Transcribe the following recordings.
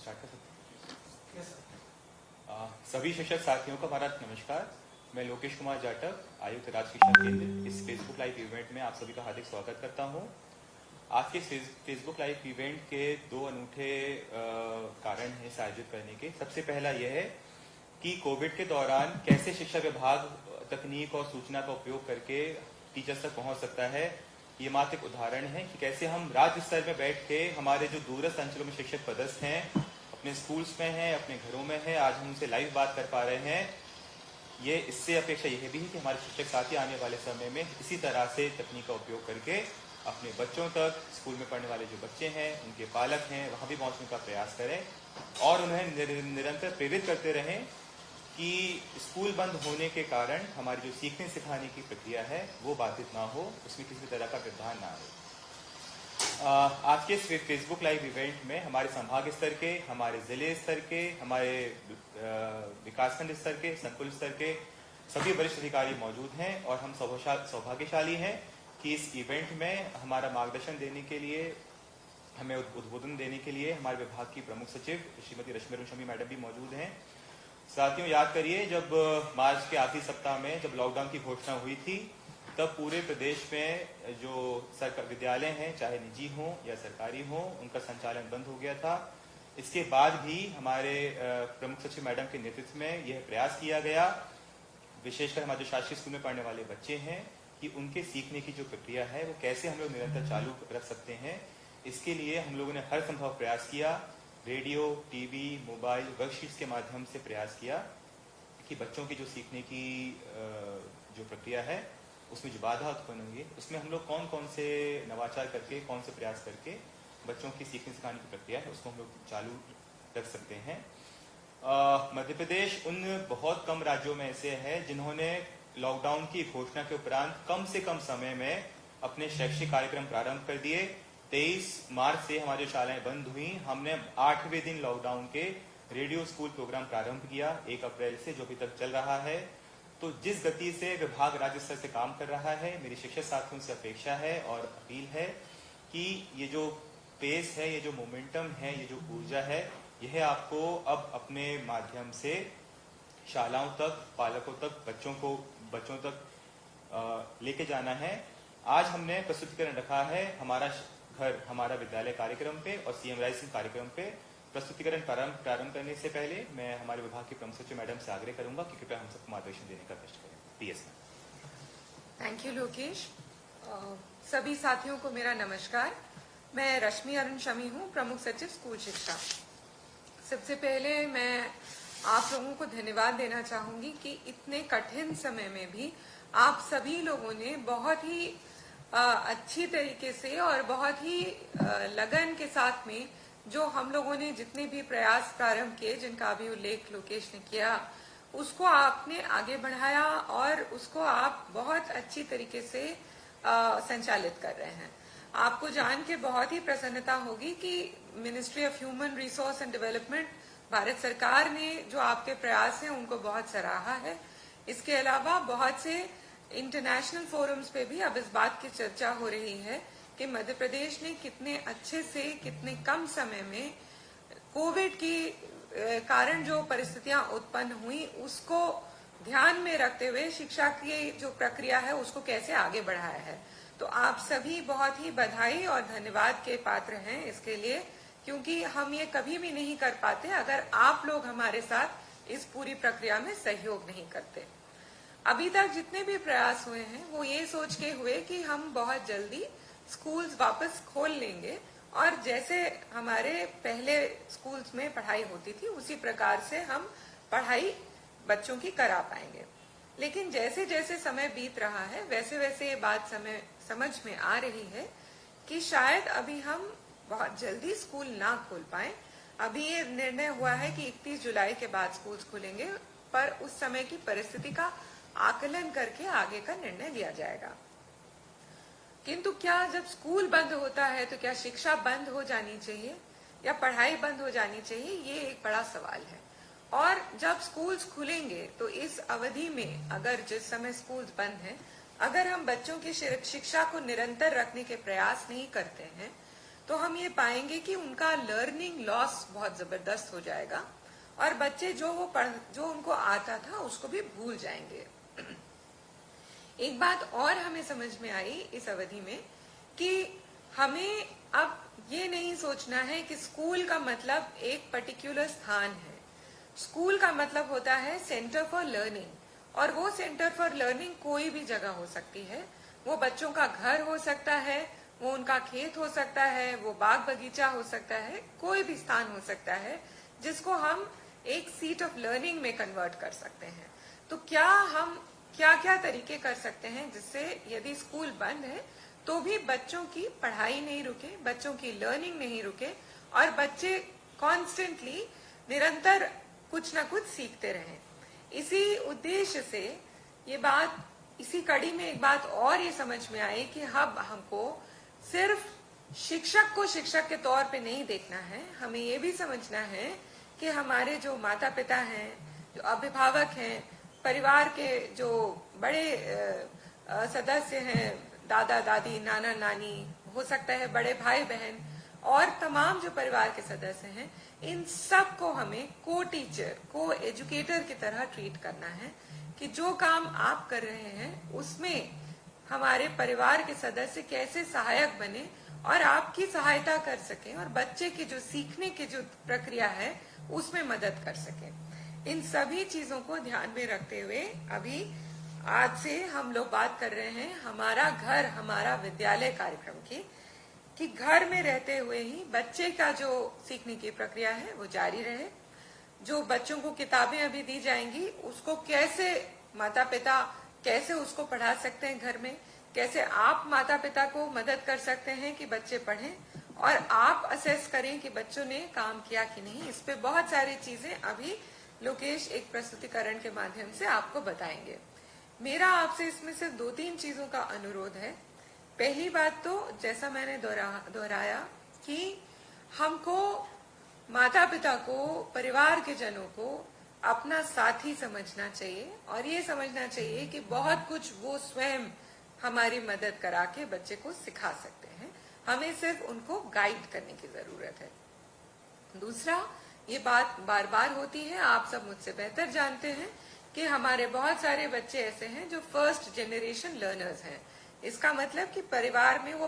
Start कर सकते हैं। सभी शिक्षक साथियों को हमारा नमस्कार। मैं लोकेश कुमार जाटव, आयुक्त राज्य शिक्षा केंद्र, इस फेसबुक लाइव इवेंट में आप सभी का हार्दिक स्वागत करता हूं। आज के फेसबुक लाइव इवेंट के दो अनूठे कारण हैं इसे आयोजित करने के। सबसे पहला यह है कि कोविड के दौरान कैसे शिक्षा विभाग तकनीक और सूचना का उपयोग करके टीचर्स तक पहुंच सकता है। ये मात्र एक उदाहरण है कि कैसे हम राज्य स्तर में बैठ के हमारे जो दूरस्थ अंचलों में शिक्षक पदस्थ हैं, अपने स्कूल्स में हैं, अपने घरों में हैं, आज हम उनसे लाइव बात कर पा रहे हैं। ये इससे अपेक्षा यह भी है कि हमारे शिक्षक साथी आने वाले समय में इसी तरह से तकनीक का उपयोग करके अपने बच्चों तक, स्कूल में पढ़ने वाले जो बच्चे हैं, उनके पालक हैं, वहां भी पहुंचने का प्रयास करें और उन्हें निरंतर प्रेरित करते रहें कि स्कूल बंद होने के कारण हमारी जो सीखने सिखाने की प्रक्रिया है वो बाधित ना हो, उसमें किसी तरह का व्यवधान ना आए। आज के इस फेसबुक लाइव इवेंट में हमारे संभाग स्तर के, हमारे जिले स्तर के, हमारे विकासखंड स्तर के, संकुल स्तर के सभी वरिष्ठ अधिकारी मौजूद हैं और हम सौभाग्यशाली हैं कि इस इवेंट में हमारा मार्गदर्शन देने के लिए, हमें उद्बोधन देने के लिए हमारे विभाग की प्रमुख सचिव श्रीमती रश्मि अरुण शमी मैडम भी मौजूद हैं। साथियों, याद करिए जब मार्च के आखिरी सप्ताह में जब लॉकडाउन की घोषणा हुई थी, तब पूरे प्रदेश में जो सरकारी विद्यालय हैं, चाहे निजी हों या सरकारी हों, उनका संचालन बंद हो गया था। इसके बाद भी हमारे प्रमुख सचिव मैडम के नेतृत्व में यह प्रयास किया गया, विशेषकर हमारे जो शासकीय स्कूल में पढ़ने वाले बच्चे हैं, कि उनके सीखने की जो प्रक्रिया है वो कैसे हम लोग निरंतर चालू रख सकते हैं। इसके लिए हम लोगों ने हर संभव प्रयास किया, रेडियो, टीवी, मोबाइल, वर्कशीट्स के माध्यम से प्रयास किया कि बच्चों की जो सीखने की जो प्रक्रिया है उसमें जो बाधा उत्पन्न हुई है, उसमें हम लोग कौन कौन से नवाचार करके, कौन से प्रयास करके बच्चों की सीखने सिखाने की प्रक्रिया है उसको हम लोग चालू रख सकते हैं। मध्य प्रदेश उन बहुत कम राज्यों में ऐसे है जिन्होंने लॉकडाउन की घोषणा के उपरांत कम से कम समय में अपने शैक्षिक कार्यक्रम प्रारंभ कर दिए। 23 मार्च से हमारी शालाएं बंद हुई। हमने 8वें दिन लॉकडाउन के रेडियो स्कूल प्रोग्राम प्रारंभ किया 1 अप्रैल से, जो अभी तक चल रहा है। तो जिस गति से विभाग राज्य स्तर से काम कर रहा है, मेरी शिक्षक साथियों से अपेक्षा है और अपील है कि ये जो पेस है, ये जो मोमेंटम है, ये जो ऊर्जा है, यह आपको अब अपने माध्यम से शालाओं तक, पालकों तक, बच्चों तक लेके जाना है। आज हमने प्रस्तुतिकरण रखा है हमारा घर हमारा विद्यालय कार्यक्रम पे और सीएम राइजिंग कार्यक्रम पे। प्रस्तुतिकरण प्रारंभ करने से पहले मैं हमारे विभाग के प्रमुख सचिव मैडम से आग्रह करूंगा कि कृपया हम सबको मार्गदर्शन देने का कष्ट करें। PS ma'am. Thank you Lokesh. सभी साथियों को मेरा नमस्कार। मैं रश्मि अरुण शमी हूँ, प्रमुख सचिव स्कूल शिक्षा। सबसे पहले मैं आप लोगों को धन्यवाद देना चाहूंगी कि इतने कठिन समय में भी आप सभी लोगों ने बहुत ही अच्छी तरीके से और बहुत ही लगन के साथ में जो हम लोगों ने जितने भी प्रयास प्रारंभ किए, जिनका अभी उल्लेख लोकेश ने किया, उसको आपने आगे बढ़ाया और उसको आप बहुत अच्छी तरीके से संचालित कर रहे हैं। आपको जान के बहुत ही प्रसन्नता होगी कि ministry of human resource and development, Bharat सरकार ने जो आपके प्रयास हैं उनको बहुत सराहा है। इसके अलावा बहुत से इंटरनेशनल फोरम्स पे भी अब इस बात की चर्चा हो रही है कि मध्य प्रदेश ने कितने अच्छे से, कितने कम समय में कोविड की कारण जो परिस्थितियां उत्पन्न हुई उसको ध्यान में रखते हुए शिक्षा की जो प्रक्रिया है उसको कैसे आगे बढ़ाया है। तो आप सभी बहुत ही बधाई और धन्यवाद के पात्र हैं इसके लिए, क्योंकि हम ये कभी भी नहीं कर पाते अगर आप लोग हमारे साथ इस पूरी प्रक्रिया में सहयोग नहीं करते। अभी तक जितने भी प्रयास हुए हैं वो ये सोच के हुए कि हम बहुत जल्दी स्कूल्स वापस खोल लेंगे और जैसे हमारे पहले स्कूल्स में पढ़ाई होती थी उसी प्रकार से हम पढ़ाई बच्चों की करा पाएंगे। लेकिन जैसे जैसे समय बीत रहा है वैसे वैसे ये बात समझ में आ रही है कि शायद अभी हम बहुत जल्दी स्कूल ना खोल पाए। अभी ये निर्णय हुआ है कि 31 जुलाई के बाद स्कूल खुलेंगे, पर उस समय की परिस्थिति का आकलन करके आगे का निर्णय लिया जाएगा। किंतु क्या जब स्कूल बंद होता है तो क्या शिक्षा बंद हो जानी चाहिए या पढ़ाई बंद हो जानी चाहिए, ये एक बड़ा सवाल है। और जब स्कूल्स खुलेंगे तो इस अवधि में अगर जिस समय स्कूल्स बंद हैं, अगर हम बच्चों की शिक्षा को निरंतर रखने के प्रयास नहीं करते हैं तो हम ये पाएंगे कि उनका लर्निंग लॉस बहुत जबरदस्त हो जाएगा और बच्चे जो उनको आता था उसको भी भूल जाएंगे। एक बात और हमें समझ में आई इस अवधि में कि हमें अब ये नहीं सोचना है कि स्कूल का मतलब एक पर्टिकुलर स्थान है। स्कूल का मतलब होता है सेंटर फॉर लर्निंग, और वो सेंटर फॉर लर्निंग कोई भी जगह हो सकती है। वो बच्चों का घर हो सकता है, वो उनका खेत हो सकता है, वो बाग बगीचा हो सकता है, कोई भी स्थान हो सकता है जिसको हम एक सीट ऑफ लर्निंग में कन्वर्ट कर सकते हैं। तो क्या हम क्या क्या तरीके कर सकते हैं जिससे यदि स्कूल बंद है तो भी बच्चों की पढ़ाई नहीं रुके, बच्चों की लर्निंग नहीं रुके और बच्चे कॉन्स्टेंटली निरंतर कुछ ना कुछ सीखते रहें। इसी उद्देश्य से इसी कड़ी में एक बात और ये समझ में आई कि अब हमको सिर्फ शिक्षक को शिक्षक के तौर पे नहीं देखना है, हमें ये भी समझना है कि हमारे जो माता पिता हैं, जो अभिभावक हैं, परिवार के जो बड़े सदस्य हैं, दादा दादी, नाना नानी, हो सकता है बड़े भाई बहन और तमाम जो परिवार के सदस्य हैं, इन सब को हमें को टीचर, को एजुकेटर की तरह ट्रीट करना है कि जो काम आप कर रहे हैं उसमें हमारे परिवार के सदस्य कैसे सहायक बने और आपकी सहायता कर सकें और बच्चे की जो सीखने की जो प्रक्रिया है उसमें मदद कर सकें। इन सभी चीजों को ध्यान में रखते हुए अभी आज से हम लोग बात कर रहे हैं हमारा घर हमारा विद्यालय कार्यक्रम की, कि घर में रहते हुए ही बच्चे का जो सीखने की प्रक्रिया है वो जारी रहे। जो बच्चों को किताबें अभी दी जाएंगी उसको कैसे माता पिता कैसे उसको पढ़ा सकते हैं घर में, कैसे आप माता पिता को मदद कर सकते हैं कि बच्चे पढ़ें और आप असेस करें कि बच्चों ने काम किया कि नहीं। इस पे बहुत सारी चीजें अभी लोकेश एक प्रस्तुतिकरण के माध्यम से आपको बताएंगे। मेरा आपसे इसमें सिर्फ 2-3 चीजों का अनुरोध है। पहली बात तो जैसा मैंने दोहराया कि हमको माता पिता को, परिवार के जनों को अपना साथी समझना चाहिए और ये समझना चाहिए कि बहुत कुछ वो स्वयं हमारी मदद करा के बच्चे को सिखा सकते हैं, हमें सिर्फ उनको गाइड करने की जरूरत है। दूसरा, ये बात बार बार होती है, आप सब मुझसे बेहतर जानते हैं कि हमारे बहुत सारे बच्चे ऐसे हैं जो फर्स्ट जनरेशन लर्नर्स हैं। इसका मतलब कि परिवार में वो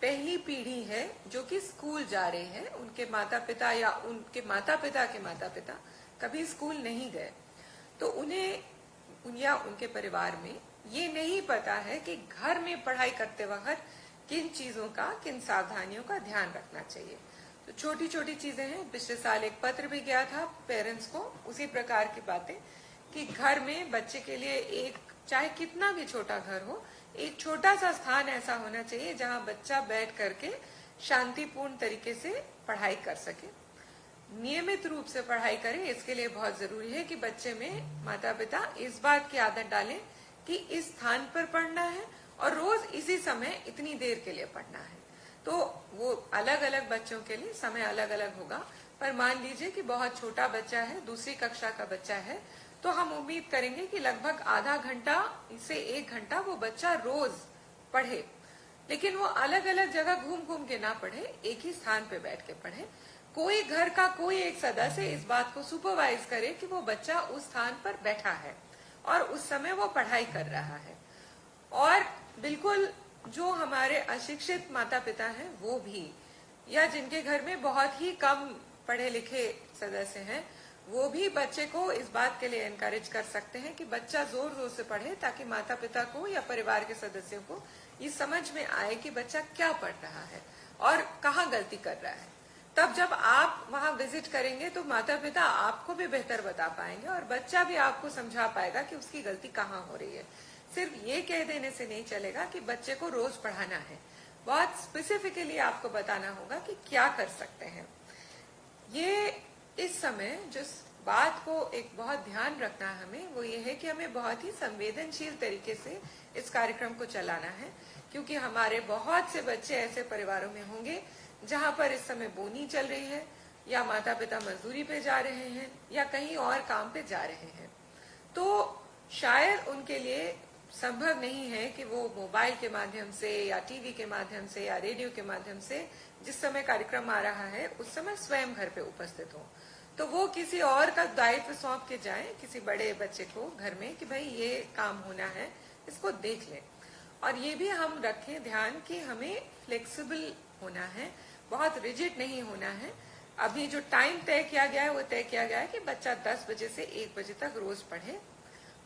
पहली पीढ़ी है जो कि स्कूल जा रही है। उनके माता पिता या उनके माता पिता के माता पिता कभी स्कूल नहीं गए, तो उन्हें या उनके परिवार में ये नहीं पता है कि घर में पढ़ाई करते वक्त किन चीजों का, किन सावधानियों का ध्यान रखना चाहिए। तो छोटी छोटी चीजें हैं। पिछले साल एक पत्र भी गया था पेरेंट्स को, उसी प्रकार की बातें कि घर में बच्चे के लिए एक, चाहे कितना भी छोटा घर हो, एक छोटा सा स्थान ऐसा होना चाहिए जहां बच्चा बैठ करके शांतिपूर्ण तरीके से पढ़ाई कर सके, नियमित रूप से पढ़ाई करे। इसके लिए बहुत जरूरी है कि बच्चे में माता पिता इस बात की आदत डालें कि इस स्थान पर पढ़ना है और रोज इसी समय इतनी देर के लिए पढ़ना है। तो वो अलग अलग बच्चों के लिए समय अलग अलग होगा, पर मान लीजिए कि बहुत छोटा बच्चा है, दूसरी कक्षा का बच्चा है, तो हम उम्मीद करेंगे कि लगभग आधा घंटा से 1 घंटा वो बच्चा रोज पढ़े, लेकिन वो अलग अलग जगह घूम घूम के ना पढ़े, एक ही स्थान पे बैठ के पढ़े। कोई घर का कोई एक सदस्य इस बात को सुपरवाइज करे कि वो बच्चा उस स्थान पर बैठा है और उस समय वो पढ़ाई कर रहा है। और बिल्कुल जो हमारे अशिक्षित माता पिता हैं वो भी, या जिनके घर में बहुत ही कम पढ़े लिखे सदस्य हैं, वो भी बच्चे को इस बात के लिए एनकरेज कर सकते हैं कि बच्चा जोर जोर से पढ़े, ताकि माता पिता को या परिवार के सदस्यों को ये समझ में आए कि बच्चा क्या पढ़ रहा है और कहाँ गलती कर रहा है। तब जब आप वहां विजिट करेंगे तो माता पिता आपको भी बेहतर बता पाएंगे और बच्चा भी आपको समझा पाएगा कि उसकी गलती कहाँ हो रही है। सिर्फ ये कह देने से नहीं चलेगा कि बच्चे को रोज पढ़ाना है, बहुत स्पेसिफिकली आपको बताना होगा कि क्या कर सकते हैं। ये इस समय जिस बात को एक बहुत ध्यान रखना है हमें, वो ये है कि हमें बहुत ही संवेदनशील तरीके से इस कार्यक्रम को चलाना है, क्योंकि हमारे बहुत से बच्चे ऐसे परिवारों में होंगे जहां पर इस समय बोनी चल रही है, या माता पिता मजदूरी पे जा रहे हैं या कहीं और काम पे जा रहे हैं। तो शायद उनके लिए संभव नहीं है कि वो मोबाइल के माध्यम से या टीवी के माध्यम से या रेडियो के माध्यम से जिस समय कार्यक्रम आ रहा है उस समय स्वयं घर पे उपस्थित हो, तो वो किसी और का दायित्व सौंप के जाए किसी बड़े बच्चे को घर में कि भाई ये काम होना है, इसको देख ले। और ये भी हम रखें ध्यान कि हमें फ्लेक्सिबल होना है, बहुत रिजिड नहीं होना है। अभी जो टाइम तय किया गया है वो तय किया गया है कि बच्चा 10 बजे से 1 बजे तक रोज पढ़े।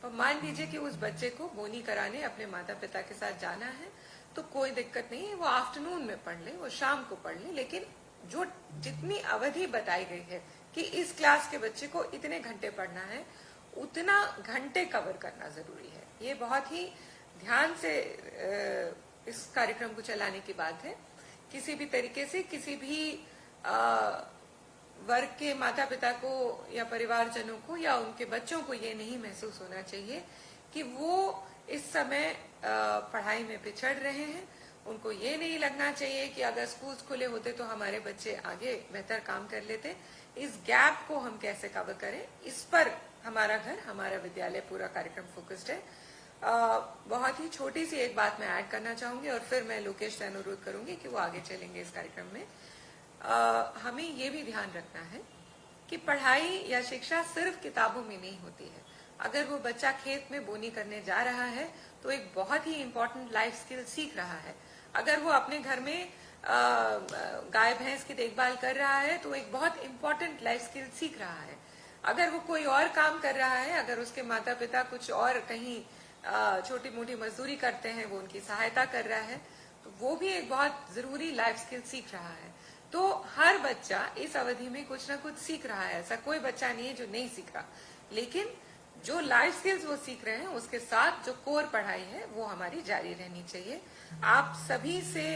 और मान लीजिए कि उस बच्चे को बोनी कराने अपने माता पिता के साथ जाना है तो कोई दिक्कत नहीं है, वो आफ्टरनून में पढ़ ले, वो शाम को पढ़ ले, लेकिन जो जितनी अवधि बताई गई है कि इस क्लास के बच्चे को इतने घंटे पढ़ना है, उतना घंटे कवर करना जरूरी है। ये बहुत ही ध्यान से इस कार्यक्रम को चलाने की बात है। किसी भी तरीके से किसी भी वर्ग के माता पिता को या परिवारजनों को या उनके बच्चों को ये नहीं महसूस होना चाहिए कि वो इस समय पढ़ाई में पिछड़ रहे हैं। उनको ये नहीं लगना चाहिए कि अगर स्कूल खुले होते तो हमारे बच्चे आगे बेहतर काम कर लेते। इस गैप को हम कैसे कवर करें, इस पर हमारा घर, हमारा विद्यालय, पूरा कार्यक्रम फोकस्ड है। बहुत ही छोटी सी एक बात मैं ऐड करना चाहूंगी और फिर मैं लोकेश से अनुरोध करूंगी कि वो आगे चलेंगे इस कार्यक्रम में। हमें ये भी ध्यान रखना है कि पढ़ाई या शिक्षा सिर्फ किताबों में नहीं होती है। अगर वो बच्चा खेत में बोनी करने जा रहा है तो एक बहुत ही इम्पोर्टेंट लाइफ स्किल सीख रहा है। अगर वो अपने घर में गाय भैंस की देखभाल कर रहा है तो एक बहुत इम्पोर्टेंट लाइफ स्किल सीख रहा है। अगर वो कोई और काम कर रहा है, अगर उसके माता पिता कुछ और कहीं छोटी मोटी मजदूरी करते हैं, वो उनकी सहायता कर रहा है, तो वो भी एक बहुत जरूरी लाइफ स्किल सीख रहा है। तो हर बच्चा इस अवधि में कुछ ना कुछ सीख रहा है, ऐसा कोई बच्चा नहीं है जो नहीं सीख रहा। लेकिन जो लाइफ स्किल्स वो सीख रहे हैं उसके साथ जो कोर पढ़ाई है वो हमारी जारी रहनी चाहिए। आप सभी से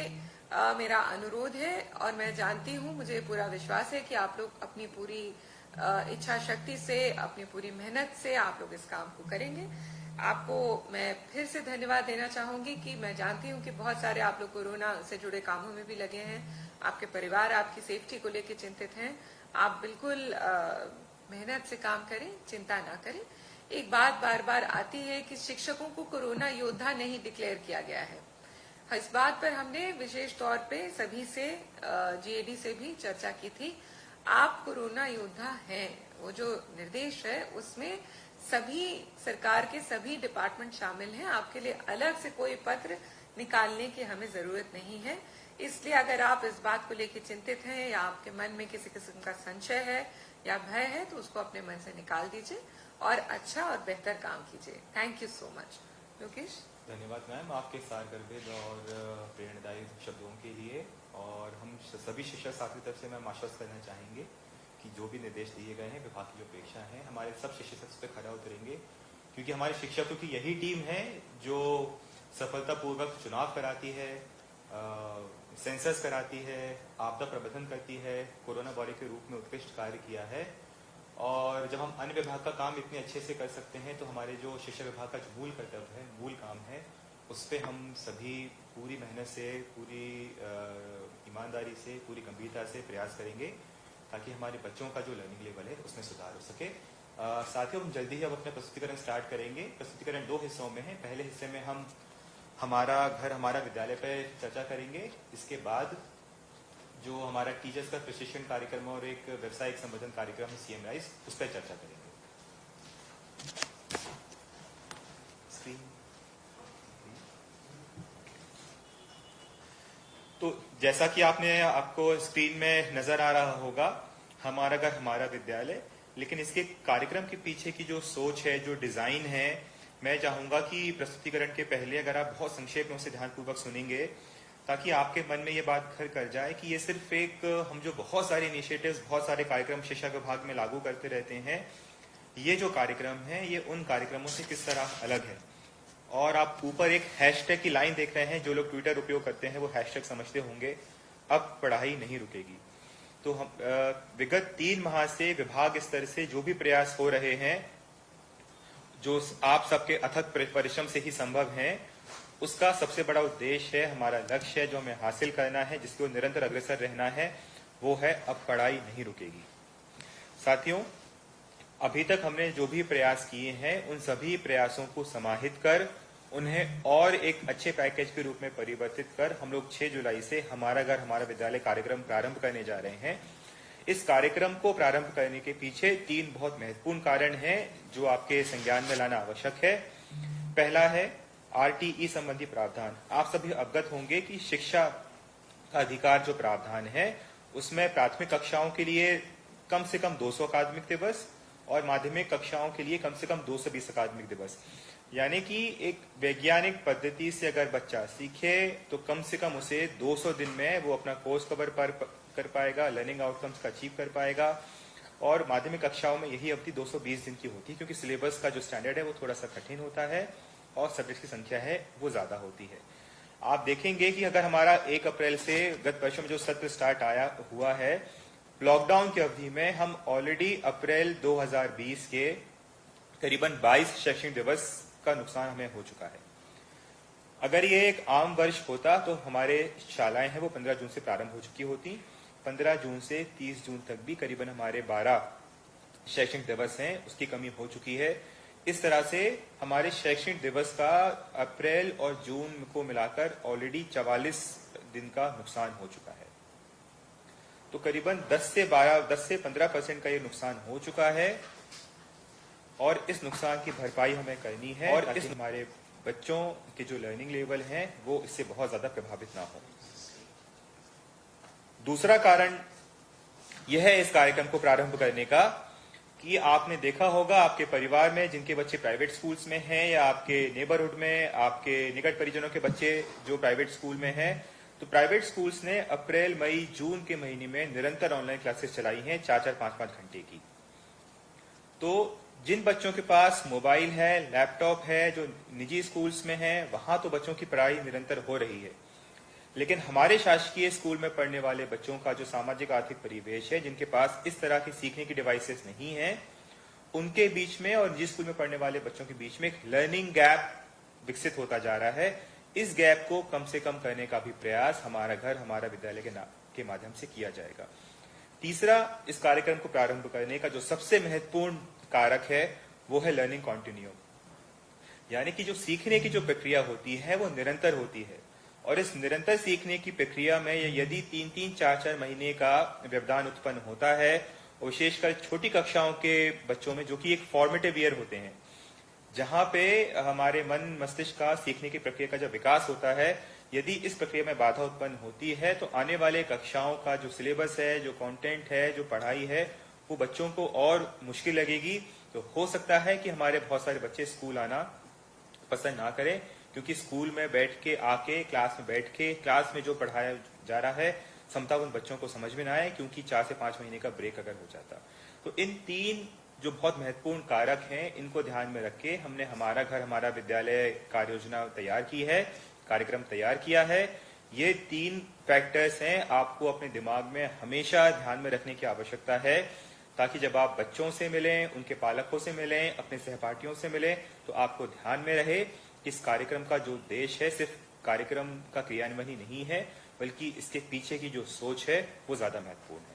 मेरा अनुरोध है और मैं जानती हूँ, मुझे पूरा विश्वास है कि आप लोग अपनी पूरी इच्छा शक्ति से, अपनी पूरी मेहनत से आप लोग इस काम को करेंगे। आपको मैं फिर से धन्यवाद देना चाहूंगी कि मैं जानती हूँ कि बहुत सारे आप लोग कोरोना से जुड़े कामों में भी लगे हैं, आपके परिवार आपकी सेफ्टी को लेकर चिंतित हैं। आप बिल्कुल मेहनत से काम करें, चिंता ना करें। एक बात बार बार आती है कि शिक्षकों को कोरोना योद्धा नहीं डिक्लेयर किया गया है। इस बात पर हमने विशेष तौर पे सभी से, जीएडी से भी चर्चा की थी। आप कोरोना योद्धा हैं, वो जो निर्देश है उसमें सभी सरकार के सभी डिपार्टमेंट शामिल हैं। आपके लिए अलग से कोई पत्र निकालने की हमें जरूरत नहीं है। इसलिए अगर आप इस बात को लेकर चिंतित हैं या आपके मन में किसी किस्म का संशय है या भय है तो उसको अपने मन से निकाल दीजिए और अच्छा और बेहतर काम कीजिए। Thank you so much. Lokesh. धन्यवाद मैम आपके सारगर्भित और प्रेरणादायी शब्दों के लिए। और हम सभी शिक्षक साथी तरफ से मैम आश्वस्त करना चाहेंगे कि जो भी निर्देश दिए गए हैं, विभाग की जो अपेक्षा है, हमारे सब शिक्षक उस पर खरा उतरेंगे, क्योंकि हमारे शिक्षकों की यही टीम है जो सफलतापूर्वक चुनाव कराती है, सेंसस कराती है, आपदा प्रबंधन करती है, कोरोना वॉरियर के रूप में उत्कृष्ट कार्य किया है। और जब हम अन्य विभाग का काम इतने अच्छे से कर सकते हैं तो हमारे जो शिक्षा विभाग का जो मूल कर्तव्य है, मूल काम है, उस पर हम सभी पूरी मेहनत से, पूरी ईमानदारी से, पूरी गंभीरता से प्रयास करेंगे ताकि हमारे बच्चों का जो लर्निंग लेवल है उसमें सुधार हो सके। साथियों, हम जल्दी ही अब अपना प्रस्तुतिकरण स्टार्ट करेंगे। प्रस्तुतिकरण 2 हिस्सों में है। पहले हिस्से में हम हमारा घर, हमारा विद्यालय पर चर्चा करेंगे। इसके बाद जो हमारा टीचर्स का प्रशिक्षण कार्यक्रम और एक व्यावसायिक संवर्धन कार्यक्रम है CM राइज, उस पर चर्चा करेंगे। तो जैसा कि आपको स्क्रीन में नजर आ रहा होगा, हमारा घर हमारा विद्यालय, लेकिन इसके कार्यक्रम के पीछे की जो सोच है, जो डिजाइन है, मैं चाहूंगा कि प्रस्तुतिकरण के पहले अगर आप बहुत संक्षेप में उसे ध्यानपूर्वक सुनेंगे ताकि आपके मन में ये बात घर कर जाए कि ये सिर्फ एक, हम जो बहुत सारे इनिशिएटिव्स, बहुत सारे कार्यक्रम शिक्षा विभाग में लागू करते रहते हैं, ये जो कार्यक्रम है ये उन कार्यक्रमों से किस तरह अलग है। और आप ऊपर एक हैशटैग की लाइन देख रहे हैं, जो लोग ट्विटर उपयोग करते हैं वो हैशटैग समझते होंगे, अब पढ़ाई नहीं रुकेगी। तो हम विगत 3 माह से विभाग स्तर से जो भी प्रयास हो रहे हैं, जो आप सबके अथक परिश्रम से ही संभव है, उसका सबसे बड़ा उद्देश्य है, हमारा लक्ष्य है जो हमें हासिल करना है, जिसको निरंतर अग्रसर रहना है, वो है अब पढ़ाई नहीं रुकेगी। साथियों, अभी तक हमने जो भी प्रयास किए हैं उन सभी प्रयासों को समाहित कर उन्हें और एक अच्छे पैकेज के रूप में परिवर्तित कर हम लोग 6 जुलाई से हमारा घर हमारा विद्यालय कार्यक्रम प्रारंभ करने जा रहे हैं। इस कार्यक्रम को प्रारंभ करने के पीछे 3 बहुत महत्वपूर्ण कारण हैं जो आपके संज्ञान में लाना आवश्यक है। पहला है आरटीई संबंधी प्रावधान। आप सभी अवगत होंगे कि शिक्षा का अधिकार जो प्रावधान है उसमें प्राथमिक कक्षाओं के लिए कम से कम 200 अकादमिक दिवस और माध्यमिक कक्षाओं के लिए कम से कम 220 अकादमिक दिवस, यानी कि एक वैज्ञानिक पद्धति से अगर बच्चा सीखे तो कम से कम उसे 200 दिन में वो अपना कोर्स कवर कर पाएगा, लर्निंग आउटकम्स का अचीव कर पाएगा। और माध्यमिक कक्षाओं में यही अवधि 220 दिन की होती है, क्योंकि सिलेबस का जो स्टैंडर्ड है वो थोड़ा सा कठिन होता है और सब्जेक्ट की संख्या है वो ज्यादा होती है। आप देखेंगे कि अगर हमारा 1 अप्रैल से गत वर्षों में जो सत्र स्टार्ट हुआ है, लॉकडाउन की अवधि में हम ऑलरेडी अप्रैल 2020 के करीबन 22 शैक्षणिक दिवस का नुकसान हमें हो चुका है। अगर ये एक आम वर्ष होता तो हमारे शालाएं हैं वो 15 जून से प्रारंभ हो चुकी होती। 15 जून से 30 जून तक भी करीबन हमारे 12 शैक्षणिक दिवस हैं, उसकी कमी हो चुकी है। इस तरह से हमारे शैक्षणिक दिवस का अप्रैल और जून को मिलाकर ऑलरेडी 44 दिन का नुकसान हो चुका है। तो करीबन 10 से 15% का ये नुकसान हो चुका है और इस नुकसान की भरपाई हमें करनी है और इस हमारे बच्चों के जो लर्निंग लेवल हैं वो इससे बहुत ज्यादा प्रभावित ना हो। दूसरा कारण यह है इस कार्यक्रम को प्रारंभ करने का कि आपने देखा होगा आपके परिवार में जिनके बच्चे प्राइवेट स्कूल्स में हैं या आपके नेबरहुड में आपके निकट परिजनों के बच्चे जो प्राइवेट स्कूल में हैं, तो प्राइवेट स्कूल्स ने अप्रैल मई जून के महीने में निरंतर ऑनलाइन क्लासेस चलाई हैं 4-4, 5-5 घंटे की। तो जिन बच्चों के पास मोबाइल है, लैपटॉप है, जो निजी स्कूल्स में है, वहां तो बच्चों की पढ़ाई निरंतर हो रही है। लेकिन हमारे शासकीय स्कूल में पढ़ने वाले बच्चों का जो सामाजिक आर्थिक परिवेश है, जिनके पास इस तरह की सीखने की डिवाइसेस नहीं है, उनके बीच में और निजी स्कूल में पढ़ने वाले बच्चों के बीच में एक लर्निंग गैप विकसित होता जा रहा है। इस गैप को कम से कम करने का भी प्रयास हमारा घर हमारा विद्यालय के माध्यम से किया जाएगा। तीसरा, इस कार्यक्रम को प्रारंभ करने का जो सबसे महत्वपूर्ण कारक है वो है लर्निंग कॉन्टिन्यूम, यानी कि जो सीखने की जो प्रक्रिया होती है वो निरंतर होती है। और इस निरंतर सीखने की प्रक्रिया में यदि 3-3, 4-4 महीने का व्यवधान उत्पन्न होता है, विशेषकर छोटी कक्षाओं के बच्चों में जो कि एक फॉर्मेटिव ईयर होते हैं, जहां पे हमारे मन मस्तिष्क का सीखने की प्रक्रिया का जब विकास होता है, यदि इस प्रक्रिया में बाधा उत्पन्न होती है तो आने वाले कक्षाओं का जो सिलेबस है, जो कंटेंट है, जो पढ़ाई है, वो बच्चों को और मुश्किल लगेगी। तो हो सकता है कि हमारे बहुत सारे बच्चे स्कूल आना पसंद ना करें, क्योंकि स्कूल में बैठ के आके क्लास में बैठ के क्लास में जो पढ़ाया जा रहा है क्षमता उन बच्चों को समझ में ना आए, क्योंकि 4 से 5 महीने का ब्रेक अगर हो जाता। तो इन 3 जो बहुत महत्वपूर्ण कारक हैं, इनको ध्यान में रख के हमने हमारा घर हमारा विद्यालय कार्य योजना तैयार की है, कार्यक्रम तैयार किया है। ये 3 फैक्टर्स हैं, आपको अपने दिमाग में हमेशा ध्यान में रखने की आवश्यकता है, ताकि जब आप बच्चों से मिलें, उनके पालकों से मिलें, अपने सहपाठियों से मिलें, तो आपको ध्यान में रहे कि इस कार्यक्रम का जो उद्देश्य है सिर्फ कार्यक्रम का क्रियान्वयन ही नहीं है, बल्कि इसके पीछे की जो सोच है वो ज्यादा महत्वपूर्ण है।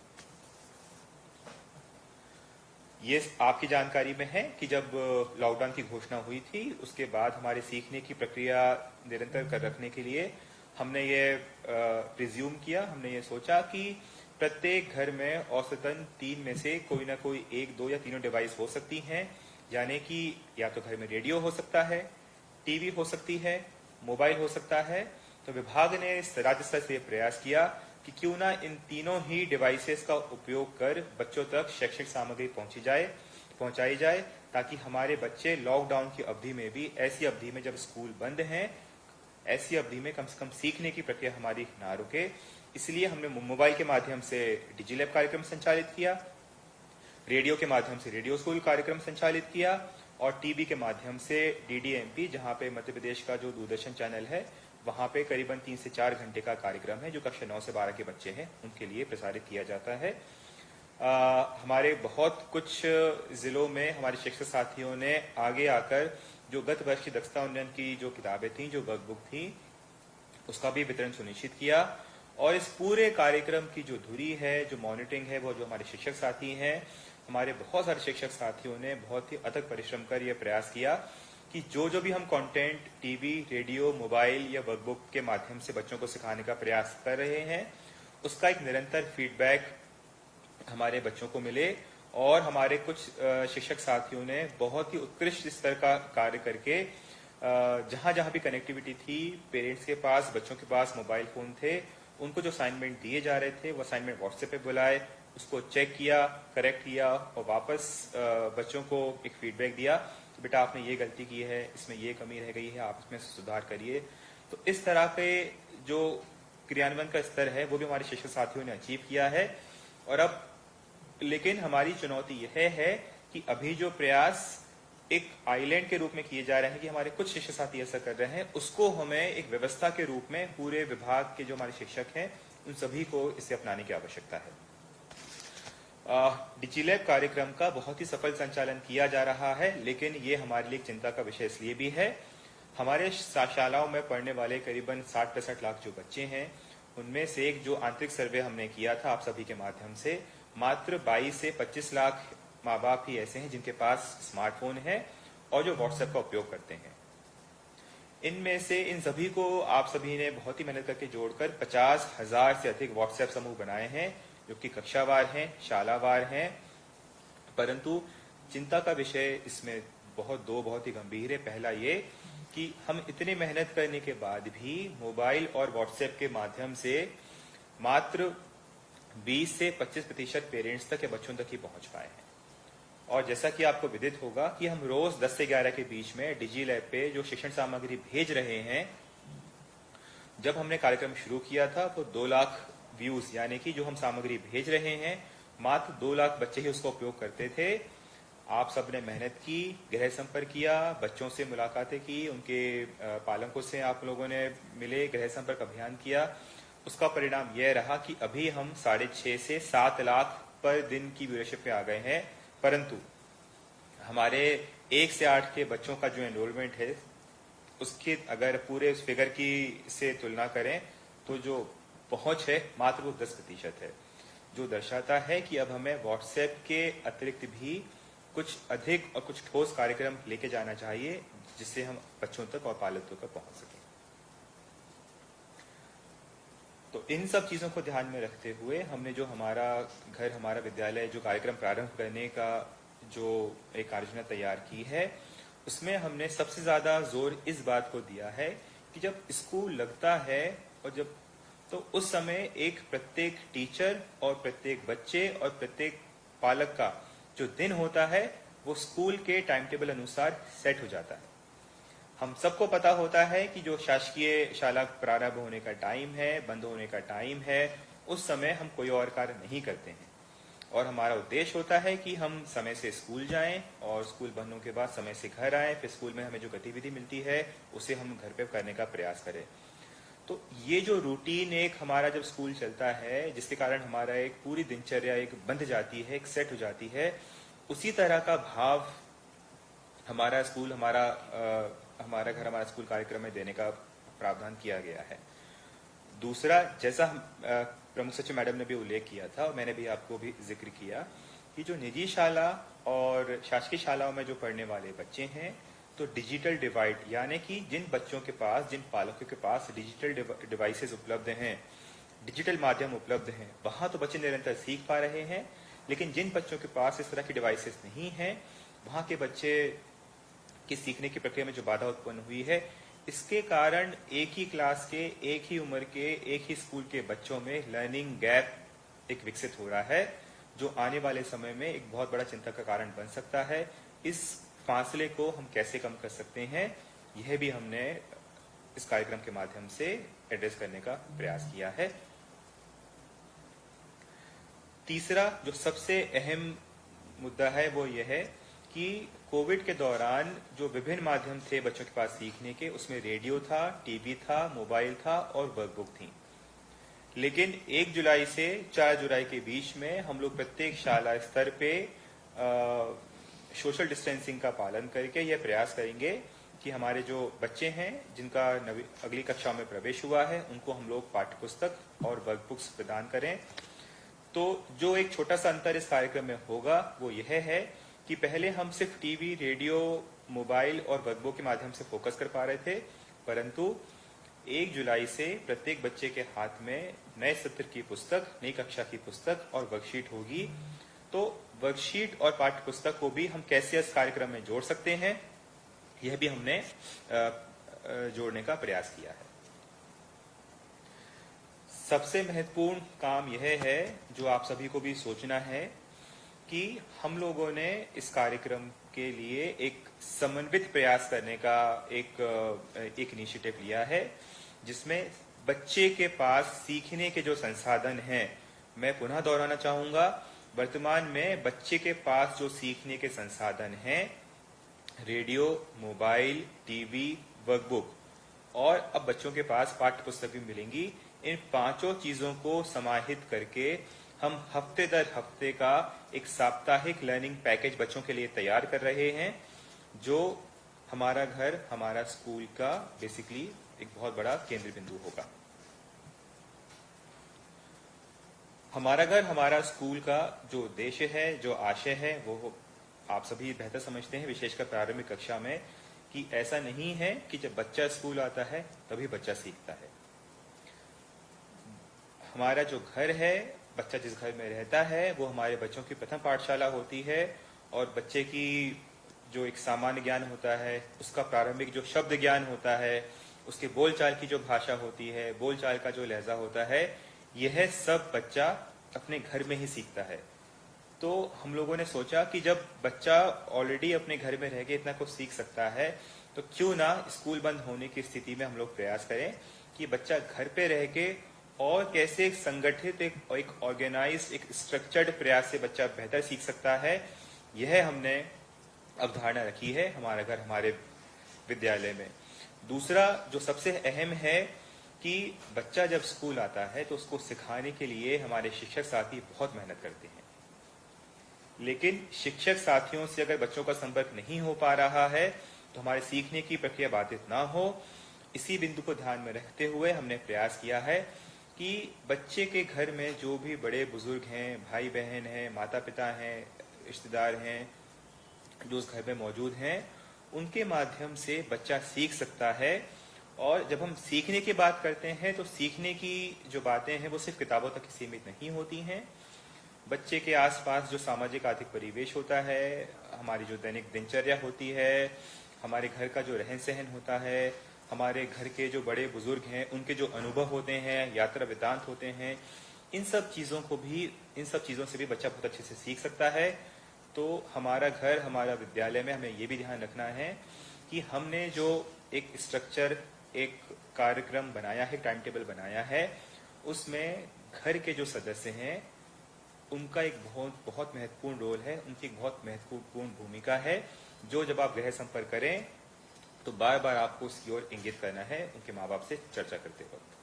ये आपकी जानकारी में है कि जब लॉकडाउन की घोषणा हुई थी, उसके बाद हमारे सीखने की प्रक्रिया निरंतर कर रखने के लिए हमने ये प्रिज्यूम किया, हमने ये सोचा कि प्रत्येक घर में औसतन 3 में से कोई ना कोई 1, 2 या तीनों डिवाइस हो सकती हैं, यानी कि या तो घर में रेडियो हो सकता है, टीवी हो सकती है, मोबाइल हो सकता है। तो विभाग ने राज्य स्तर से प्रयास किया कि क्यों ना इन तीनों ही डिवाइसेस का उपयोग कर बच्चों तक शैक्षिक सामग्री पहुंचाई जाए, ताकि हमारे बच्चे लॉकडाउन की अवधि में भी, ऐसी अवधि में जब स्कूल बंद हैं, ऐसी अवधि में कम से कम सीखने की प्रक्रिया हमारी ना रुके। इसलिए हमने मोबाइल के माध्यम से डिजिलैब कार्यक्रम संचालित किया, रेडियो के माध्यम से रेडियो स्कूल कार्यक्रम संचालित किया और टीवी के माध्यम से डीडीएमपी, जहां पे मध्य प्रदेश का जो दूरदर्शन चैनल है, वहां पे करीबन 3 से 4 घंटे का कार्यक्रम है जो कक्षा 9 से 12 के बच्चे हैं उनके लिए प्रसारित किया जाता है। हमारे बहुत कुछ जिलों में हमारे शिक्षक साथियों ने आगे आकर जो गत वर्ष की दक्षता उन्नयन की जो किताबें थी, जो वर्कबुक थी, उसका भी वितरण सुनिश्चित किया। और इस पूरे कार्यक्रम की जो धुरी है, जो मॉनिटरिंग है, वो जो हमारे शिक्षक साथी हैं, हमारे बहुत सारे शिक्षक साथियों ने बहुत ही अथक परिश्रम कर यह प्रयास किया कि जो भी हम कंटेंट टीवी, रेडियो, मोबाइल या वर्कबुक के माध्यम से बच्चों को सिखाने का प्रयास कर रहे हैं, उसका एक निरंतर फीडबैक हमारे बच्चों को मिले। और हमारे कुछ शिक्षक साथियों ने बहुत ही उत्कृष्ट स्तर का कार्य करके जहां जहां भी कनेक्टिविटी थी, पेरेंट्स के पास, बच्चों के पास मोबाइल फोन थे, उनको जो असाइनमेंट दिए जा रहे थे वो असाइनमेंट व्हाट्सएप पे बुलाए, उसको चेक किया, करेक्ट किया और वापस बच्चों को एक फीडबैक दिया कि बेटा आपने ये गलती की है, इसमें ये कमी रह गई है, आप इसमें सुधार करिए। तो इस तरह के जो क्रियान्वयन का स्तर है वो भी हमारे शिक्षक साथियों ने अचीव किया है। और अब लेकिन हमारी चुनौती यह है कि अभी जो प्रयास एक आइलैंड के रूप में किए जा रहे हैं, कि हमारे कुछ शिक्षक साथी ऐसा कर रहे हैं, उसको हमें एक व्यवस्था के रूप में पूरे विभाग के जो हमारे शिक्षक हैं उन सभी को इसे अपनाने की आवश्यकता है। डिजिलैब कार्यक्रम का बहुत ही सफल संचालन किया जा रहा है, लेकिन ये हमारे लिए चिंता का विषय इसलिए भी है, हमारे शालाओं में पढ़ने वाले करीबन 60-65 लाख जो बच्चे हैं, उनमें से एक जो आंतरिक सर्वे हमने किया था आप सभी के माध्यम से, मात्र 22 से 25 लाख माँ बाप ही ऐसे हैं जिनके पास स्मार्टफोन है और जो व्हाट्सएप का उपयोग करते हैं। इनमें से इन सभी को आप सभी ने बहुत ही मेहनत करके जोड़कर 50,000 से अधिक व्हाट्सएप समूह बनाए हैं, जो कि कक्षावार हैं, शालावार हैं। परंतु चिंता का विषय इसमें बहुत ही गंभीर है। पहला ये कि हम इतने मेहनत करने के बाद भी मोबाइल और व्हाट्सएप के माध्यम से मात्र 20 से 25% पेरेंट्स तक या बच्चों तक ही पहुंच पाए हैं। और जैसा कि आपको विदित होगा कि हम रोज 10 से 11 के बीच में डिजिलैब पे जो शिक्षण सामग्री भेज रहे हैं, जब हमने कार्यक्रम शुरू किया था तो 2 लाख व्यूज, यानी कि जो हम सामग्री भेज रहे हैं, मात्र 2 लाख बच्चे ही उसका उपयोग करते थे। आप सबने मेहनत की, गृह संपर्क किया, बच्चों से मुलाकातें की, उनके पालकों से आप लोगों ने मिले, गृह संपर्क अभियान किया। उसका परिणाम यह रहा कि अभी हम 6.5 से 7 लाख पर दिन की व्यूअरशिप पे आ गए हैं। परंतु हमारे 1 से 8 के बच्चों का जो एनरोलमेंट है, उसकी अगर पूरे उस फिगर की से तुलना करें तो जो पहुंच है मात्र वो 10% है, जो दर्शाता है कि अब हमें व्हाट्सएप के अतिरिक्त भी कुछ अधिक और कुछ ठोस कार्यक्रम लेके जाना चाहिए, जिससे हम बच्चों तक और पालकों तक पहुंच सकें। तो इन सब चीजों को ध्यान में रखते हुए हमने जो हमारा घर, हमारा विद्यालय जो कार्यक्रम प्रारंभ करने का जो एक कार्ययोजना तैयार की है, उसमें हमने सबसे ज्यादा जोर इस बात को दिया है कि जब स्कूल लगता है और जब तो उस समय एक प्रत्येक टीचर और प्रत्येक बच्चे और प्रत्येक पालक का जो दिन होता है वो स्कूल के टाइम टेबल अनुसार सेट हो जाता है। हम सबको पता होता है कि जो शासकीय शाला प्रारंभ होने का टाइम है, बंद होने का टाइम है, उस समय हम कोई और कार्य नहीं करते हैं और हमारा उद्देश्य होता है कि हम समय से स्कूल जाएं और स्कूल बंद होने के बाद समय से घर आएं, फिर स्कूल में हमें जो गतिविधि मिलती है उसे हम घर पे करने का प्रयास करें। तो ये जो रूटीन एक हमारा जब स्कूल चलता है, जिसके कारण हमारा एक पूरी दिनचर्या एक बंध जाती है, एक सेट हो जाती है, उसी तरह का भाव हमारा स्कूल, हमारा घर, हमारा स्कूल कार्यक्रम में देने का प्रावधान किया गया है। दूसरा, जैसा प्रमुख सचिव मैडम ने भी उल्लेख किया था और मैंने भी आपको भी जिक्र किया कि जो निजी शाला और शासकीय शालाओं में जो पढ़ने वाले बच्चे हैं, तो डिजिटल डिवाइड, यानी कि जिन बच्चों के पास, जिन पालकों के पास डिजिटल डिवाइसेस उपलब्ध हैं, डिजिटल माध्यम उपलब्ध हैं, वहां तो बच्चे निरंतर सीख पा रहे हैं। लेकिन जिन बच्चों के पास इस तरह की डिवाइसेस नहीं है, वहां के बच्चे की सीखने की प्रक्रिया में जो बाधा उत्पन्न हुई है, इसके कारण एक ही क्लास के, एक ही उम्र के, एक ही स्कूल के बच्चों में लर्निंग गैप एक विकसित हो रहा है, जो आने वाले समय में एक बहुत बड़ा चिंता का कारण बन सकता है। इस फासले को हम कैसे कम कर सकते हैं, यह भी हमने इस कार्यक्रम के माध्यम से एड्रेस करने का प्रयास किया है। तीसरा जो सबसे अहम मुद्दा है वो यह है कि कोविड के दौरान जो विभिन्न माध्यम थे बच्चों के पास सीखने के, उसमें रेडियो था, टीवी था, मोबाइल था और वर्कबुक थी। लेकिन 1 जुलाई से 4 जुलाई के बीच में हम लोग प्रत्येक शाला स्तर पे सोशल डिस्टेंसिंग का पालन करके यह प्रयास करेंगे कि हमारे जो बच्चे हैं जिनका अगली कक्षा में प्रवेश हुआ है, उनको हम लोग पाठ्यपुस्तक और वर्कबुक्स प्रदान करें। तो जो एक छोटा सा अंतर इस कार्यक्रम में होगा वो यह है कि पहले हम सिर्फ टीवी, रेडियो मोबाइल और वर्कबुक के माध्यम से फोकस कर पा रहे थे, परंतु 1 जुलाई से प्रत्येक बच्चे के हाथ में नए सत्र की पुस्तक, नई कक्षा की पुस्तक और वर्कशीट होगी। तो वर्कशीट और पाठ्य पुस्तक को भी हम कैसे इस कार्यक्रम में जोड़ सकते हैं, यह भी हमने जोड़ने का प्रयास किया है। सबसे महत्वपूर्ण काम यह है, जो आप सभी को भी सोचना है, कि हम लोगों ने इस कार्यक्रम के लिए एक समन्वित प्रयास करने का एक इनिशिएटिव लिया है, जिसमें बच्चे के पास सीखने के जो संसाधन हैं, मैं पुनः दोहराना चाहूंगा, वर्तमान में बच्चे के पास जो सीखने के संसाधन हैं, रेडियो, मोबाइल, टीवी, वर्कबुक और अब बच्चों के पास पाठ्य पुस्तक भी मिलेंगी। इन 5 चीजों को समाहित करके हम हफ्ते दर हफ्ते का एक साप्ताहिक लर्निंग पैकेज बच्चों के लिए तैयार कर रहे हैं, जो हमारा घर हमारा स्कूल का बेसिकली एक बहुत बड़ा केंद्र बिंदु होगा। हमारा घर हमारा स्कूल का जो उद्देश्य है, जो आशय है, वो आप सभी बेहतर समझते हैं, विशेषकर प्रारंभिक कक्षा में, कि ऐसा नहीं है कि जब बच्चा स्कूल आता है तभी बच्चा सीखता है। हमारा जो घर है, बच्चा जिस घर में रहता है, वो हमारे बच्चों की प्रथम पाठशाला होती है और बच्चे की जो एक सामान्य ज्ञान होता है, उसका प्रारंभिक जो शब्द ज्ञान होता है, उसके बोलचाल की जो भाषा होती है, बोलचाल का जो लहजा होता है, यह सब बच्चा अपने घर में ही सीखता है। तो हम लोगों ने सोचा कि जब बच्चा ऑलरेडी अपने घर में रह के इतना कुछ सीख सकता है, तो क्यों ना स्कूल बंद होने की स्थिति में हम लोग प्रयास करें कि बच्चा घर पे रह के और कैसे एक संगठित, एक ऑर्गेनाइज्ड, एक स्ट्रक्चर्ड प्रयास से बच्चा बेहतर सीख सकता है। यह हमने अवधारणा रखी है हमारा घर हमारे विद्यालय में। दूसरा जो सबसे अहम है कि बच्चा जब स्कूल आता है तो उसको सिखाने के लिए हमारे शिक्षक साथी बहुत मेहनत करते हैं, लेकिन शिक्षक साथियों से अगर बच्चों का संपर्क नहीं हो पा रहा है तो हमारे सीखने की प्रक्रिया बाधित ना हो। इसी बिंदु को ध्यान में रखते हुए हमने प्रयास किया है कि बच्चे के घर में जो भी बड़े बुजुर्ग हैं, भाई बहन हैं, माता पिता हैं, रिश्तेदार हैं, जो उस घर में मौजूद हैं, उनके माध्यम से बच्चा सीख सकता है। और जब हम सीखने की बात करते हैं तो सीखने की जो बातें हैं वो सिर्फ किताबों तक ही सीमित नहीं होती हैं। बच्चे के आसपास जो सामाजिक आर्थिक परिवेश होता है, हमारी जो दैनिक दिनचर्या होती है, हमारे घर का जो रहन सहन होता है, हमारे घर के जो बड़े बुजुर्ग हैं उनके जो अनुभव होते हैं, यात्रा वृत्तांत होते हैं, इन सब चीजों से भी बच्चा बहुत अच्छे से सीख सकता है। तो हमारा घर हमारा विद्यालय में हमें ये भी ध्यान रखना है कि हमने जो एक स्ट्रक्चर, एक कार्यक्रम बनाया है, टाइम टेबल बनाया है, उसमें घर के जो सदस्य हैं उनका एक बहुत महत्वपूर्ण रोल है, उनकी एक बहुत महत्वपूर्ण भूमिका है, जो जब आप गृह संपर्क करें तो बार बार आपको उसकी ओर इंगित करना है उनके माँ बाप से चर्चा करते वक्त।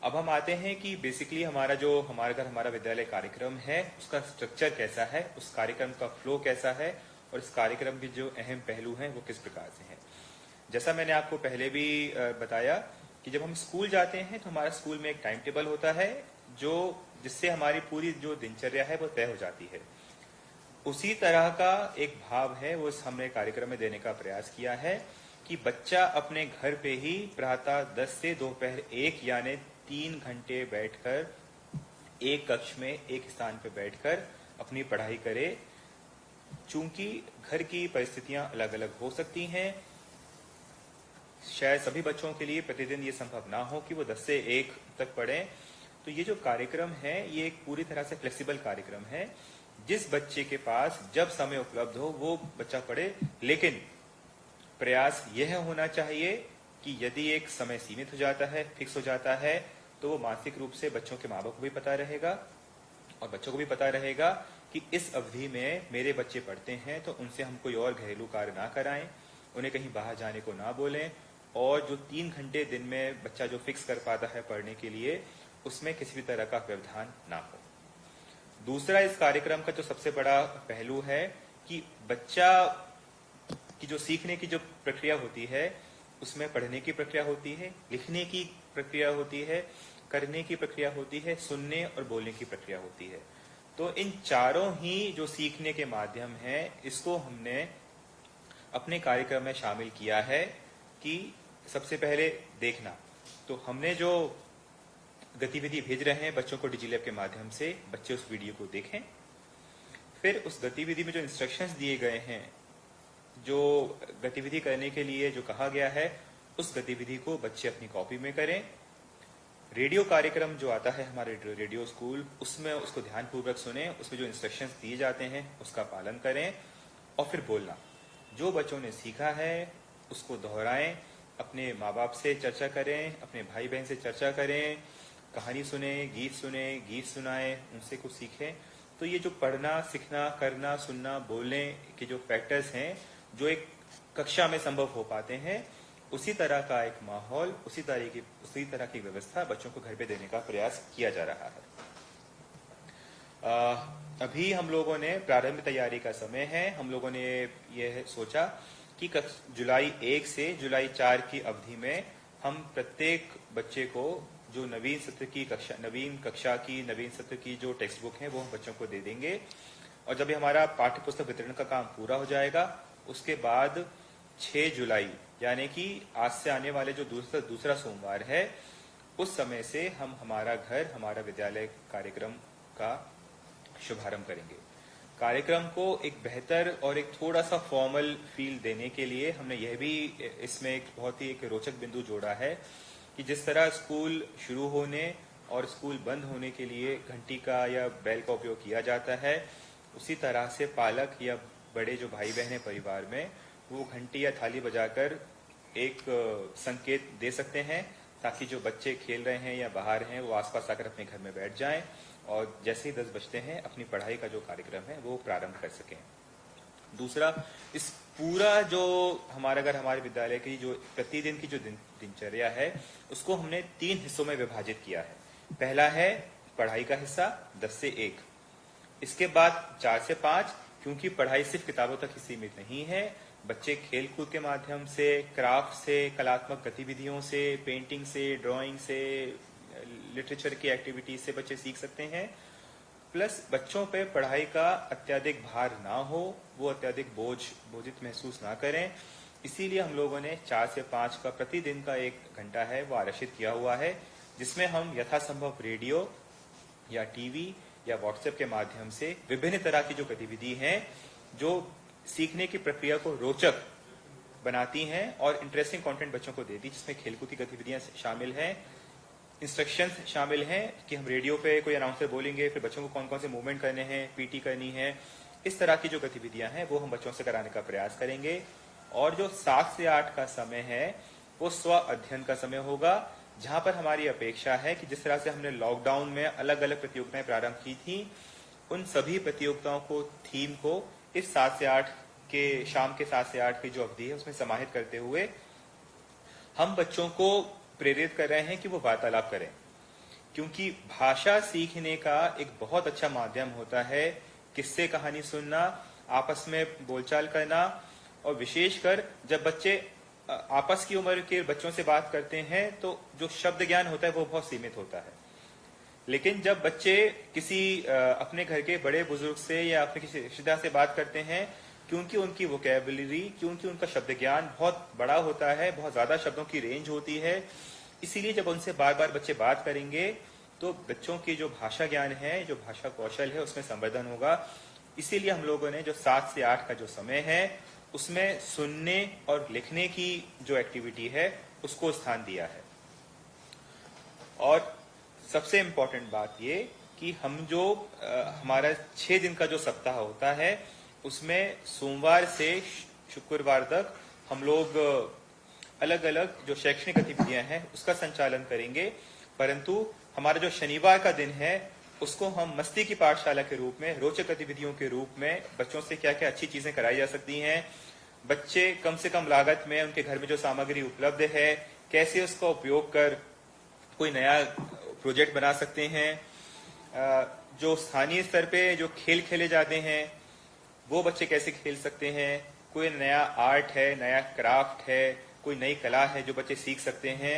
अब हम आते हैं कि बेसिकली हमारा घर हमारा विद्यालय कार्यक्रम है, उसका स्ट्रक्चर कैसा है, उस कार्यक्रम का फ्लो कैसा है और इस कार्यक्रम के जो अहम पहलू हैं वो किस प्रकार से हैं। जैसा मैंने आपको पहले भी बताया कि जब हम स्कूल जाते हैं तो हमारा स्कूल में एक टाइम टेबल होता है, जिससे हमारी पूरी जो दिनचर्या है वो तय हो जाती है। उसी तरह का एक भाव है वो हमने कार्यक्रम में देने का प्रयास किया है कि बच्चा अपने घर पे ही प्रातः 10 से दोपहर 1 यानी 3 घंटे बैठकर एक कक्ष में एक स्थान पर बैठकर अपनी पढ़ाई करे। चूंकि घर की परिस्थितियां अलग अलग हो सकती हैं, शायद सभी बच्चों के लिए प्रतिदिन ये संभव ना हो कि वो 10 से 1 तक पढ़ें, तो ये जो कार्यक्रम है ये एक पूरी तरह से फ्लेक्सिबल कार्यक्रम है। जिस बच्चे के पास जब समय उपलब्ध हो वो बच्चा पढ़े, लेकिन प्रयास यह होना चाहिए कि यदि एक समय सीमित हो जाता है, फिक्स हो जाता है, तो वो मानसिक रूप से बच्चों के माँ बाप को भी पता रहेगा और बच्चों को भी पता रहेगा कि इस अवधि में मेरे बच्चे पढ़ते हैं, तो उनसे हम कोई और घरेलू कार्य ना कराएं, उन्हें कहीं बाहर जाने को ना बोलें, और जो 3 घंटे दिन में बच्चा जो फिक्स कर पाता है पढ़ने के लिए, उसमें किसी भी तरह का व्यवधान ना हो। दूसरा, इस कार्यक्रम का जो सबसे बड़ा पहलू है कि बच्चा की जो सीखने की जो प्रक्रिया होती है, उसमें पढ़ने की प्रक्रिया होती है, लिखने की प्रक्रिया होती है, करने की प्रक्रिया होती है, सुनने और बोलने की प्रक्रिया होती है। तो इन चारों ही जो सीखने के माध्यम हैं, इसको हमने अपने कार्यक्रम में शामिल किया है कि सबसे पहले देखना, तो हमने जो गतिविधि भेज रहे हैं बच्चों को डिजिलैब के माध्यम से, बच्चे उस वीडियो को देखें। फिर उस गतिविधि में जो इंस्ट्रक्शंस दिए गए हैं, जो गतिविधि करने के लिए जो कहा गया है, उस गतिविधि को बच्चे अपनी कॉपी में करें। रेडियो कार्यक्रम जो आता है हमारे रेडियो स्कूल, उसमें उसको ध्यानपूर्वक सुने, उसमें जो इंस्ट्रक्शंस दिए जाते हैं उसका पालन करें और फिर बोलना। जो बच्चों ने सीखा है उसको दोहराएं, अपने माँ बाप से चर्चा करें, अपने भाई बहन से चर्चा करें, कहानी सुने, गीत सुनाएं, उनसे कुछ सीखें। तो ये जो पढ़ना, सीखना, करना, सुनना, बोलने के जो फैक्टर्स हैं जो एक कक्षा में संभव हो पाते हैं, उसी तरह का एक माहौल, उसी तरह की व्यवस्था बच्चों को घर पे देने का प्रयास किया जा रहा है। अभी हम लोगों ने प्रारंभिक तैयारी का समय है, हम लोगों ने यह सोचा कि जुलाई 1 से जुलाई 4 की अवधि में हम प्रत्येक बच्चे को जो नवीन सत्र की जो टेक्स्ट बुक है वो हम बच्चों को दे देंगे। और जब हमारा पाठ्य पुस्तक वितरण का काम पूरा हो जाएगा, उसके बाद 6 जुलाई यानी कि आज से आने वाले जो दूसरा सोमवार है, उस समय से हम हमारा विद्यालय कार्यक्रम का शुभारंभ करेंगे। कार्यक्रम को एक बेहतर और एक थोड़ा सा फॉर्मल फील देने के लिए हमने यह भी इसमें एक बहुत ही एक रोचक बिंदु जोड़ा है कि जिस तरह स्कूल शुरू होने और स्कूल बंद होने के लिए घंटी का या बैल का उपयोग किया जाता है, उसी तरह से पालक या बड़े जो भाई बहन है परिवार में, वो घंटी या थाली बजाकर एक संकेत दे सकते हैं ताकि जो बच्चे खेल रहे हैं या बाहर हैं वो आसपास आकर अपने घर में बैठ जाएं और जैसे ही 10 बजते हैं अपनी पढ़ाई का जो कार्यक्रम है वो प्रारंभ कर सकें। दूसरा, इस पूरा जो हमारे विद्यालय की जो प्रतिदिन की जो दिनचर्या है, उसको हमने 3 हिस्सों में विभाजित किया है। पहला है पढ़ाई का हिस्सा 10 से 1, इसके बाद 4 से 5, क्योंकि पढ़ाई सिर्फ किताबों तक ही सीमित नहीं है, बच्चे खेल कूद के माध्यम से, क्राफ्ट से, कलात्मक गतिविधियों से, पेंटिंग से, ड्राइंग से, लिटरेचर की एक्टिविटीज से बच्चे सीख सकते हैं। प्लस बच्चों पे पढ़ाई का अत्यधिक भार ना हो, वो अत्यधिक बोझित महसूस ना करें, इसीलिए हम लोगों ने 4 से 5 का प्रतिदिन का 1 घंटा है वो आरक्षित किया हुआ है, जिसमें हम यथासंभव रेडियो या टीवी या व्हाट्सएप के माध्यम से विभिन्न तरह की जो गतिविधि हैं जो सीखने की प्रक्रिया को रोचक बनाती हैं और इंटरेस्टिंग कंटेंट बच्चों को देती, जिसमें खेलकूद की गतिविधियां शामिल हैं, इंस्ट्रक्शंस शामिल हैं कि हम रेडियो पे कोई अनाउंसर बोलेंगे, फिर बच्चों को कौन कौन से मूवमेंट करने हैं, पीटी करनी है, इस तरह की जो गतिविधियां हैं वो हम बच्चों से कराने का प्रयास करेंगे। और जो 7 से 8 का समय है वो स्व अध्ययन का समय होगा, जहां पर हमारी अपेक्षा है कि जिस तरह से हमने लॉकडाउन में अलग अलग प्रतियोगिताएं प्रारंभ की थी, उन सभी प्रतियोगिताओं को, थीम को इस 7 से 8 के शाम के 7 से 8 की जो अवधि है उसमें समाहित करते हुए हम बच्चों को प्रेरित कर रहे हैं कि वो वार्तालाप करें, क्योंकि भाषा सीखने का एक बहुत अच्छा माध्यम होता है किस्से कहानी सुनना, आपस में बोलचाल करना, और विशेषकर जब बच्चे आपस की उम्र के बच्चों से बात करते हैं तो जो शब्द ज्ञान होता है वो बहुत सीमित होता है। लेकिन जब बच्चे किसी अपने घर के बड़े बुजुर्ग से या अपने किसी रिश्तेदार से बात करते हैं, क्योंकि उनकी वोकैबुलरी, क्योंकि उनका शब्द ज्ञान बहुत बड़ा होता है, बहुत ज्यादा शब्दों की रेंज होती है, इसीलिए जब उनसे बार बार बच्चे बात करेंगे तो बच्चों की जो भाषा ज्ञान है, जो भाषा कौशल है, उसमें संवर्धन होगा। इसीलिए हम लोगों ने जो 7 से 8 का जो समय है उसमें सुनने और लिखने की जो एक्टिविटी है उसको स्थान दिया है। और सबसे इम्पोर्टेंट बात ये कि हम जो हमारा 6 दिन का जो सप्ताह होता है उसमें सोमवार से शुक्रवार तक हम लोग अलग अलग जो शैक्षणिक गतिविधियां हैं उसका संचालन करेंगे, परंतु हमारा जो शनिवार का दिन है उसको हम मस्ती की पाठशाला के रूप में, रोचक गतिविधियों के रूप में बच्चों से क्या क्या अच्छी चीजें कराई जा सकती हैं, बच्चे कम से कम लागत में उनके घर में जो सामग्री उपलब्ध है कैसे उसका उपयोग कर कोई नया प्रोजेक्ट बना सकते हैं, जो स्थानीय स्तर पे जो खेल खेले जाते हैं वो बच्चे कैसे खेल सकते हैं, कोई नया आर्ट है, नया क्राफ्ट है, कोई नई कला है जो बच्चे सीख सकते हैं,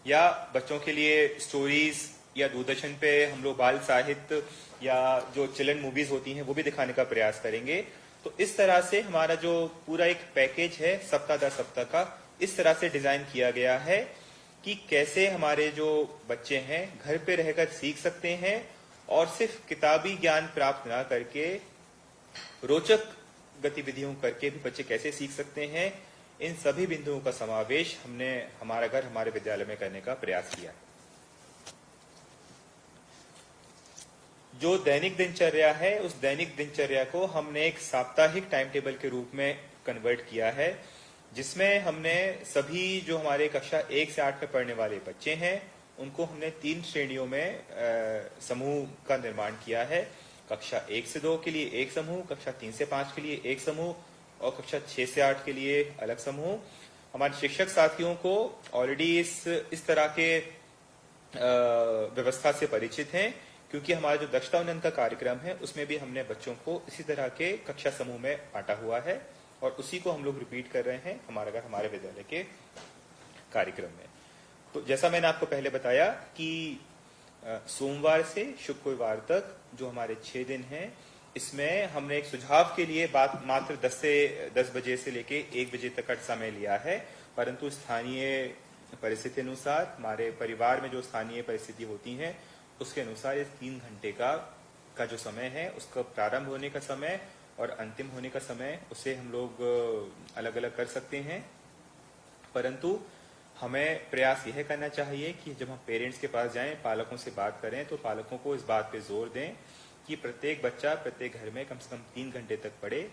या बच्चों के लिए स्टोरीज या दूरदर्शन पे हम लोग बाल साहित्य या जो चिल्ड्रन मूवीज होती हैं वो भी दिखाने का प्रयास करेंगे। तो इस तरह से हमारा जो पूरा एक पैकेज है सप्ताह दर सप्ताह का, इस तरह से डिजाइन किया गया है कि कैसे हमारे जो बच्चे हैं घर पे रहकर सीख सकते हैं और सिर्फ किताबी ज्ञान प्राप्त ना करके रोचक गतिविधियों करके भी बच्चे कैसे सीख सकते हैं। इन सभी बिंदुओं का समावेश हमने हमारा घर हमारे विद्यालय में करने का प्रयास किया है। जो दैनिक दिनचर्या है उस दैनिक दिनचर्या को हमने एक साप्ताहिक टाइम टेबल के रूप में कन्वर्ट किया है, जिसमें हमने सभी जो हमारे कक्षा 1 से 8 में पढ़ने वाले बच्चे हैं उनको हमने 3 श्रेणियों में समूह का निर्माण किया है। कक्षा 1 से 2 के लिए एक समूह, कक्षा 3 से 5 के लिए एक समूह और कक्षा 6 से 8 के लिए अलग समूह। हमारे शिक्षक साथियों को ऑलरेडी इस तरह के व्यवस्था से परिचित हैं, क्योंकि हमारा जो दक्षता उन्नयन का कार्यक्रम है उसमें भी हमने बच्चों को इसी तरह के कक्षा समूह में बांटा हुआ है और उसी को हम लोग रिपीट कर रहे हैं हमारा घर हमारे विद्यालय के कार्यक्रम में। तो जैसा मैंने आपको पहले बताया कि सोमवार से शुक्रवार तक जो हमारे 6 दिन हैं, इसमें हमने एक सुझाव के लिए बात मात्र 10 बजे से लेके 1 बजे तक का समय लिया है, परंतु स्थानीय परिस्थिति अनुसार हमारे परिवार में जो स्थानीय परिस्थिति होती है उसके अनुसार इस 3 घंटे का जो समय है उसका प्रारंभ होने का समय और अंतिम होने का समय उसे हम लोग अलग अलग कर सकते हैं। परंतु हमें प्रयास यह करना चाहिए कि जब हम पेरेंट्स के पास जाएं, पालकों से बात करें, तो पालकों को इस बात पे जोर दें कि प्रत्येक बच्चा प्रत्येक घर में कम से कम 3 घंटे तक पढ़े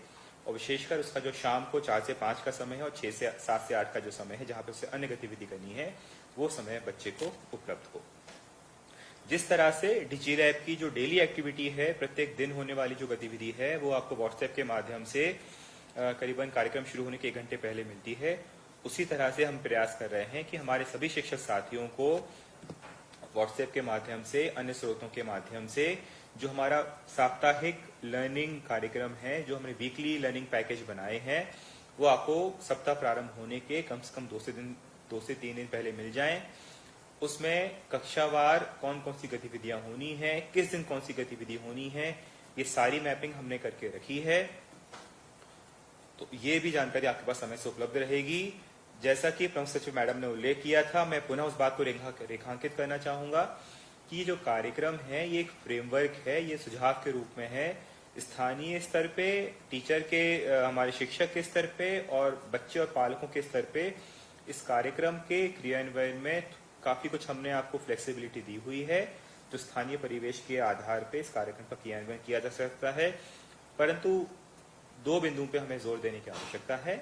और विशेषकर उसका जो शाम को 4 से 5 का समय है और 7 से 8 का जो समय है जहां पर उसे अन्य गतिविधि करनी है, वो समय बच्चे को उपलब्ध हो। जिस तरह से डिजी लैब की जो डेली एक्टिविटी है, प्रत्येक दिन होने वाली जो गतिविधि है, वो आपको व्हाट्सएप के माध्यम से करीबन कार्यक्रम शुरू होने के 1 घंटे पहले मिलती है, उसी तरह से हम प्रयास कर रहे हैं कि हमारे सभी शिक्षक साथियों को व्हाट्सएप के माध्यम से, अन्य स्रोतों के माध्यम से जो हमारा साप्ताहिक लर्निंग कार्यक्रम है, जो हमने वीकली लर्निंग पैकेज बनाए हैं, वो आपको सप्ताह प्रारंभ होने के कम से कम 2 से 3 दिन पहले मिल जाएं। उसमें कक्षावार कौन कौन सी गतिविधियां होनी है, किस दिन कौन सी गतिविधि होनी है, ये सारी मैपिंग हमने करके रखी है। तो ये भी जानकारी आपके पास समय से उपलब्ध रहेगी। जैसा कि प्रमुख सचिव मैडम ने उल्लेख किया था, मैं पुनः उस बात को रेखांकित करना चाहूंगा कि ये जो कार्यक्रम है ये एक फ्रेमवर्क है, ये सुझाव के रूप में है। स्थानीय स्तर पे, टीचर के हमारे शिक्षक के स्तर पे और बच्चे और पालकों के स्तर पे इस कार्यक्रम के क्रियान्वयन में काफी कुछ हमने आपको फ्लेक्सिबिलिटी दी हुई है, जो स्थानीय परिवेश के आधार पे इस कार्यक्रम का क्रियान्वयन किया जा सकता है। परंतु 2 बिंदुओं पे हमें जोर देने की आवश्यकता है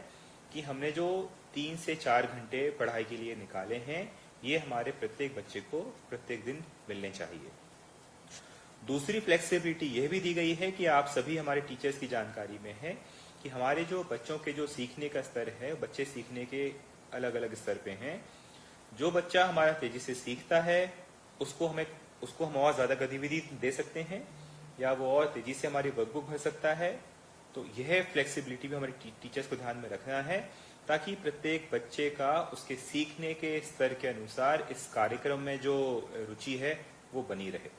कि हमने जो 3 से 4 घंटे पढ़ाई के लिए निकाले हैं, ये हमारे प्रत्येक बच्चे को प्रत्येक दिन मिलने चाहिए। दूसरी फ्लेक्सिबिलिटी यह भी दी गई है कि आप सभी हमारे टीचर्स की जानकारी में है कि हमारे जो बच्चों के जो सीखने का स्तर है, बच्चे सीखने के अलग अलग स्तर पे हैं। जो बच्चा हमारा तेजी से सीखता है उसको हम और ज्यादा गतिविधि दे सकते हैं या वो और तेजी से हमारी वर्कबुक भर सकता है। तो यह फ्लेक्सिबिलिटी भी हमारे टीचर्स को ध्यान में रखना है, ताकि प्रत्येक बच्चे का उसके सीखने के स्तर के अनुसार इस कार्यक्रम में जो रुचि है वो बनी रहे।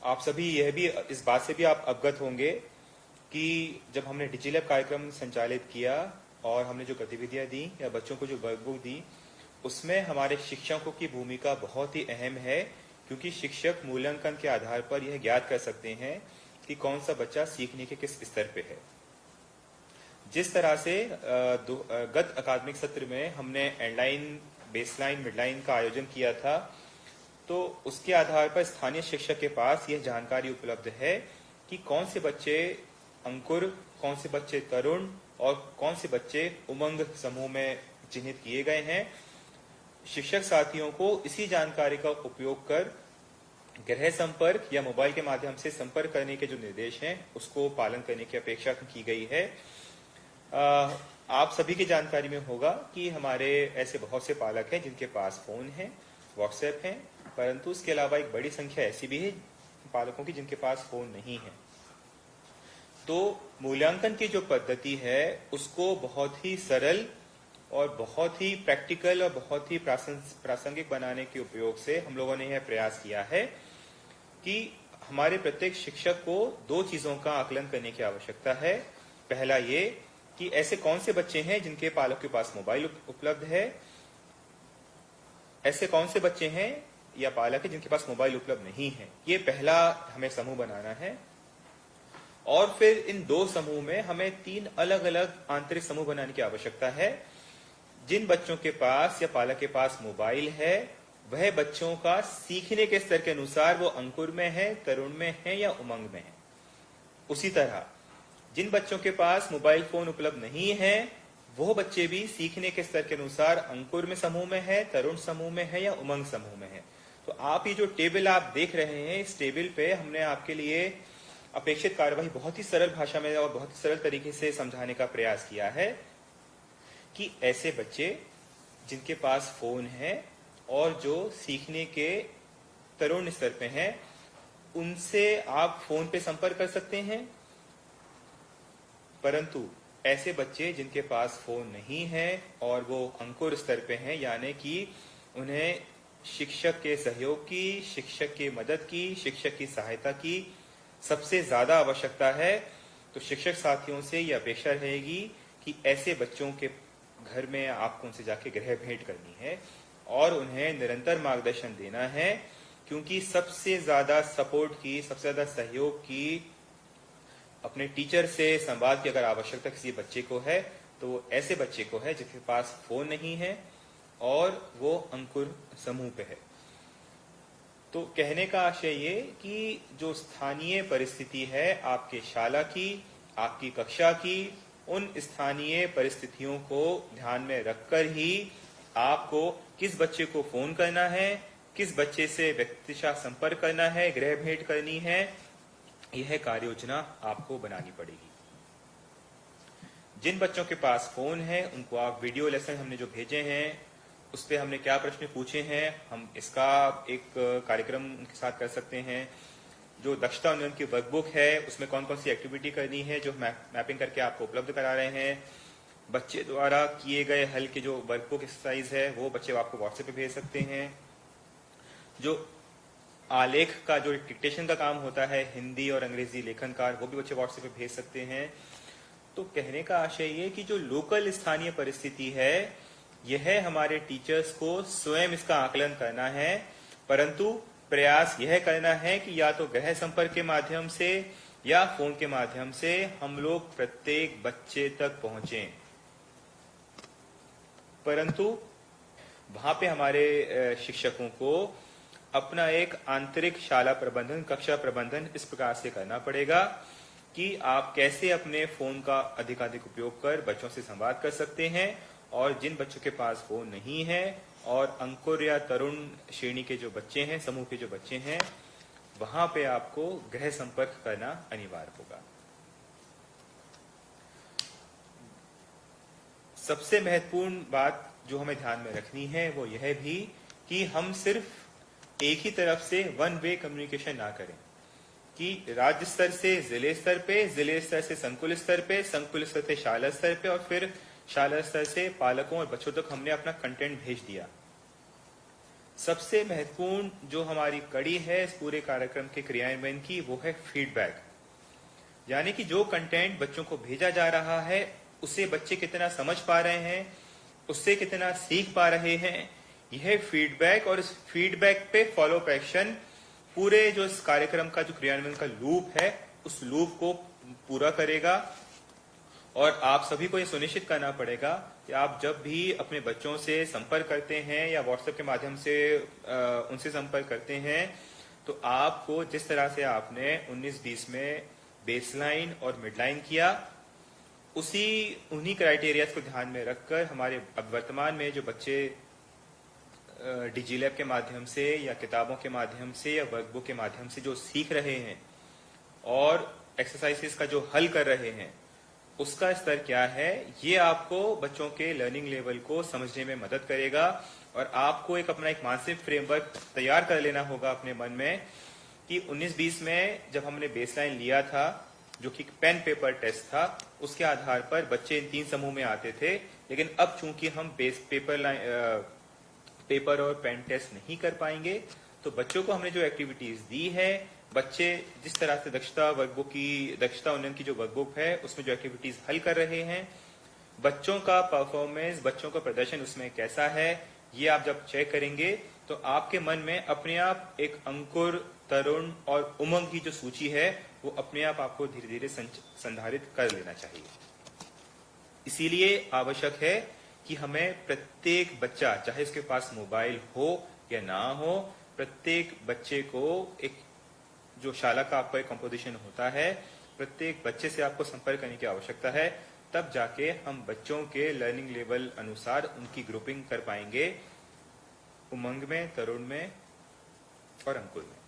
आप सभी यह भी इस बात से भी आप अवगत होंगे कि जब हमने डिजिलैब कार्यक्रम संचालित किया और हमने जो गतिविधियां दी या बच्चों को जो वर्कबुक दी, उसमें हमारे शिक्षकों की भूमिका बहुत ही अहम है, क्योंकि शिक्षक मूल्यांकन के आधार पर यह ज्ञात कर सकते हैं कि कौन सा बच्चा सीखने के किस स्तर पे है। जिस तरह से गत अकादमिक सत्र में हमने एंडलाइन, बेसलाइन, मिडलाइन का आयोजन किया था, तो उसके आधार पर स्थानीय शिक्षक के पास यह जानकारी उपलब्ध है कि कौन से बच्चे अंकुर, कौन से बच्चे तरुण और कौन से बच्चे उमंग समूह में चिन्हित किए गए हैं। शिक्षक साथियों को इसी जानकारी का उपयोग कर गृह संपर्क या मोबाइल के माध्यम से संपर्क करने के जो निर्देश हैं उसको पालन करने की अपेक्षा की गई है। आप सभी की जानकारी में होगा कि हमारे ऐसे बहुत से पालक हैं जिनके पास फोन है, व्हाट्सएप है, परंतु उसके अलावा एक बड़ी संख्या ऐसी भी है पालकों की जिनके पास फोन नहीं है। तो मूल्यांकन की जो पद्धति है उसको बहुत ही सरल और बहुत ही प्रैक्टिकल और बहुत ही प्रासंगिक बनाने के उपयोग से हम लोगों ने यह प्रयास किया है कि हमारे प्रत्येक शिक्षक को दो चीजों का आकलन करने की आवश्यकता है। पहला ये कि ऐसे कौन से बच्चे हैं जिनके पालक के पास मोबाइल उपलब्ध है, ऐसे कौन से बच्चे हैं या पालक है जिनके पास मोबाइल उपलब्ध नहीं है। ये पहला हमें समूह बनाना है। और फिर इन दो समूह में हमें तीन अलग अलग आंतरिक समूह बनाने की आवश्यकता है। जिन बच्चों के पास या पालक के पास मोबाइल है, वह बच्चों का सीखने के स्तर के अनुसार वो अंकुर में है, तरुण में है या उमंग में है। उसी तरह जिन बच्चों के पास मोबाइल फोन उपलब्ध नहीं है, वो बच्चे भी सीखने के स्तर के अनुसार अंकुर में समूह में है, तरुण समूह में है या उमंग समूह में है। तो आप ये जो टेबल आप देख रहे हैं, इस टेबल पे हमने आपके लिए अपेक्षित कार्यवाही बहुत ही सरल भाषा में और बहुत ही सरल तरीके से समझाने का प्रयास किया है कि ऐसे बच्चे जिनके पास फोन है और जो सीखने के तरुण स्तर पे हैं, उनसे आप फोन पे संपर्क कर सकते हैं। परंतु ऐसे बच्चे जिनके पास फोन नहीं है और वो अंकुर स्तर पे हैं, यानी कि उन्हें शिक्षक के सहयोग की, शिक्षक की मदद की, शिक्षक की सहायता की सबसे ज्यादा आवश्यकता है, तो शिक्षक साथियों से यह अपेक्षा रहेगी कि ऐसे बच्चों के घर में आपको उनसे जाके गृह भेंट करनी है और उन्हें निरंतर मार्गदर्शन देना है, क्योंकि सबसे ज्यादा सपोर्ट की, सबसे ज्यादा सहयोग की, अपने टीचर से संवाद की अगर आवश्यकता किसी बच्चे को है तो वो ऐसे बच्चे को है जिसके पास फोन नहीं है और वो अंकुर समूह पे है। तो कहने का आशय ये कि जो स्थानीय परिस्थिति है आपके शाला की, आपकी कक्षा की, उन स्थानीय परिस्थितियों को ध्यान में रखकर ही आपको किस बच्चे को फोन करना है, किस बच्चे से व्यक्तिशः संपर्क करना है, गृह भेंट करनी है, यह कार्य योजना आपको बनानी पड़ेगी। जिन बच्चों के पास फोन है उनको आप वीडियो लेसन हमने जो भेजे हैं उस पर हमने क्या प्रश्न पूछे हैं, हम इसका एक कार्यक्रम उनके साथ कर सकते हैं। जो दक्षता उन्नयन की वर्कबुक है उसमें कौन कौन सी एक्टिविटी करनी है जो मैपिंग करके आपको उपलब्ध करा रहे हैं। बच्चे द्वारा किए गए हल के जो वर्कबुक एक्सरसाइज है वो बच्चे आपको व्हाट्सएप पे भेज सकते हैं। जो आलेख का जो डिक्टेशन का काम होता है, हिंदी और अंग्रेजी लेखन कार्य, वो भी बच्चे व्हाट्सएप पे भेज सकते हैं। तो कहने का आशय ये कि जो लोकल स्थानीय परिस्थिति है यह हमारे टीचर्स को स्वयं इसका आकलन करना है, परंतु प्रयास यह करना है कि या तो गृह संपर्क के माध्यम से या फोन के माध्यम से हम लोग प्रत्येक बच्चे तक पहुंचे। परंतु वहां पे हमारे शिक्षकों को अपना एक आंतरिक शाला प्रबंधन, कक्षा प्रबंधन इस प्रकार से करना पड़ेगा कि आप कैसे अपने फोन का अधिकाधिक उपयोग कर बच्चों से संवाद कर सकते हैं, और जिन बच्चों के पास फोन नहीं है और अंकुर या तरुण श्रेणी के जो बच्चे हैं, समूह के जो बच्चे हैं, वहां पे आपको गृह संपर्क करना अनिवार्य होगा। सबसे महत्वपूर्ण बात जो हमें ध्यान में रखनी है वो यह भी कि हम सिर्फ एक ही तरफ से वन वे कम्युनिकेशन ना करें, कि राज्य स्तर से जिले स्तर पे, जिले स्तर से संकुल स्तर पे, संकुल स्तर से शाला स्तर पे और फिर शाला स्तर से पालकों और बच्चों तक हमने अपना कंटेंट भेज दिया। सबसे महत्वपूर्ण जो हमारी कड़ी है इस पूरे कार्यक्रम के क्रियान्वयन की, वो है फीडबैक। यानी कि जो कंटेंट बच्चों को भेजा जा रहा है उसे बच्चे कितना समझ पा रहे हैं, उससे कितना सीख पा रहे हैं, यह फीडबैक। और इस फीडबैक पे फॉलो अप एक्शन पूरे जो इस कार्यक्रम का जो क्रियान्वयन का लूप है उस लूप को पूरा करेगा। और आप सभी को यह सुनिश्चित करना पड़ेगा कि आप जब भी अपने बच्चों से संपर्क करते हैं या व्हाट्सएप के माध्यम से उनसे संपर्क करते हैं, तो आपको जिस तरह से आपने 19-20 में बेसलाइन और मिडलाइन किया, उन्हीं क्राइटेरियाज को ध्यान में रखकर हमारे अब वर्तमान में जो बच्चे डिजीलैब के माध्यम से या किताबों के माध्यम से या वर्कबुक के माध्यम से जो सीख रहे हैं और एक्सरसाइजेस का जो हल कर रहे हैं, उसका स्तर क्या है, ये आपको बच्चों के लर्निंग लेवल को समझने में मदद करेगा। और आपको अपना एक मानसिक फ्रेमवर्क तैयार कर लेना होगा अपने मन में कि 19-20 में जब हमने बेसलाइन लिया था, जो कि पेन पेपर टेस्ट था, उसके आधार पर बच्चे इन 3 समूह में आते थे। लेकिन अब चूंकि हम पेपर और पेन टेस्ट नहीं कर पाएंगे, तो बच्चों को हमने जो एक्टिविटीज दी है, बच्चे जिस तरह से दक्षता उन्नयन की जो वर्कबुक है उसमें जो एक्टिविटीज हल कर रहे हैं, बच्चों का परफॉर्मेंस, बच्चों का प्रदर्शन उसमें कैसा है, ये आप जब चेक करेंगे तो आपके मन में अपने आप एक अंकुर, तरुण और उमंग की जो सूची है वो अपने आप आपको धीरे धीरे संधारित कर लेना चाहिए। इसीलिए आवश्यक है कि हमें प्रत्येक बच्चा, चाहे उसके पास मोबाइल हो या ना हो, प्रत्येक बच्चे को एक जो शाला का आपका एक कंपोजिशन होता है, प्रत्येक बच्चे से आपको संपर्क करने की आवश्यकता है। तब जाके हम बच्चों के लर्निंग लेवल अनुसार उनकी ग्रुपिंग कर पाएंगे, उमंग में, तरुण में और अंकुर में।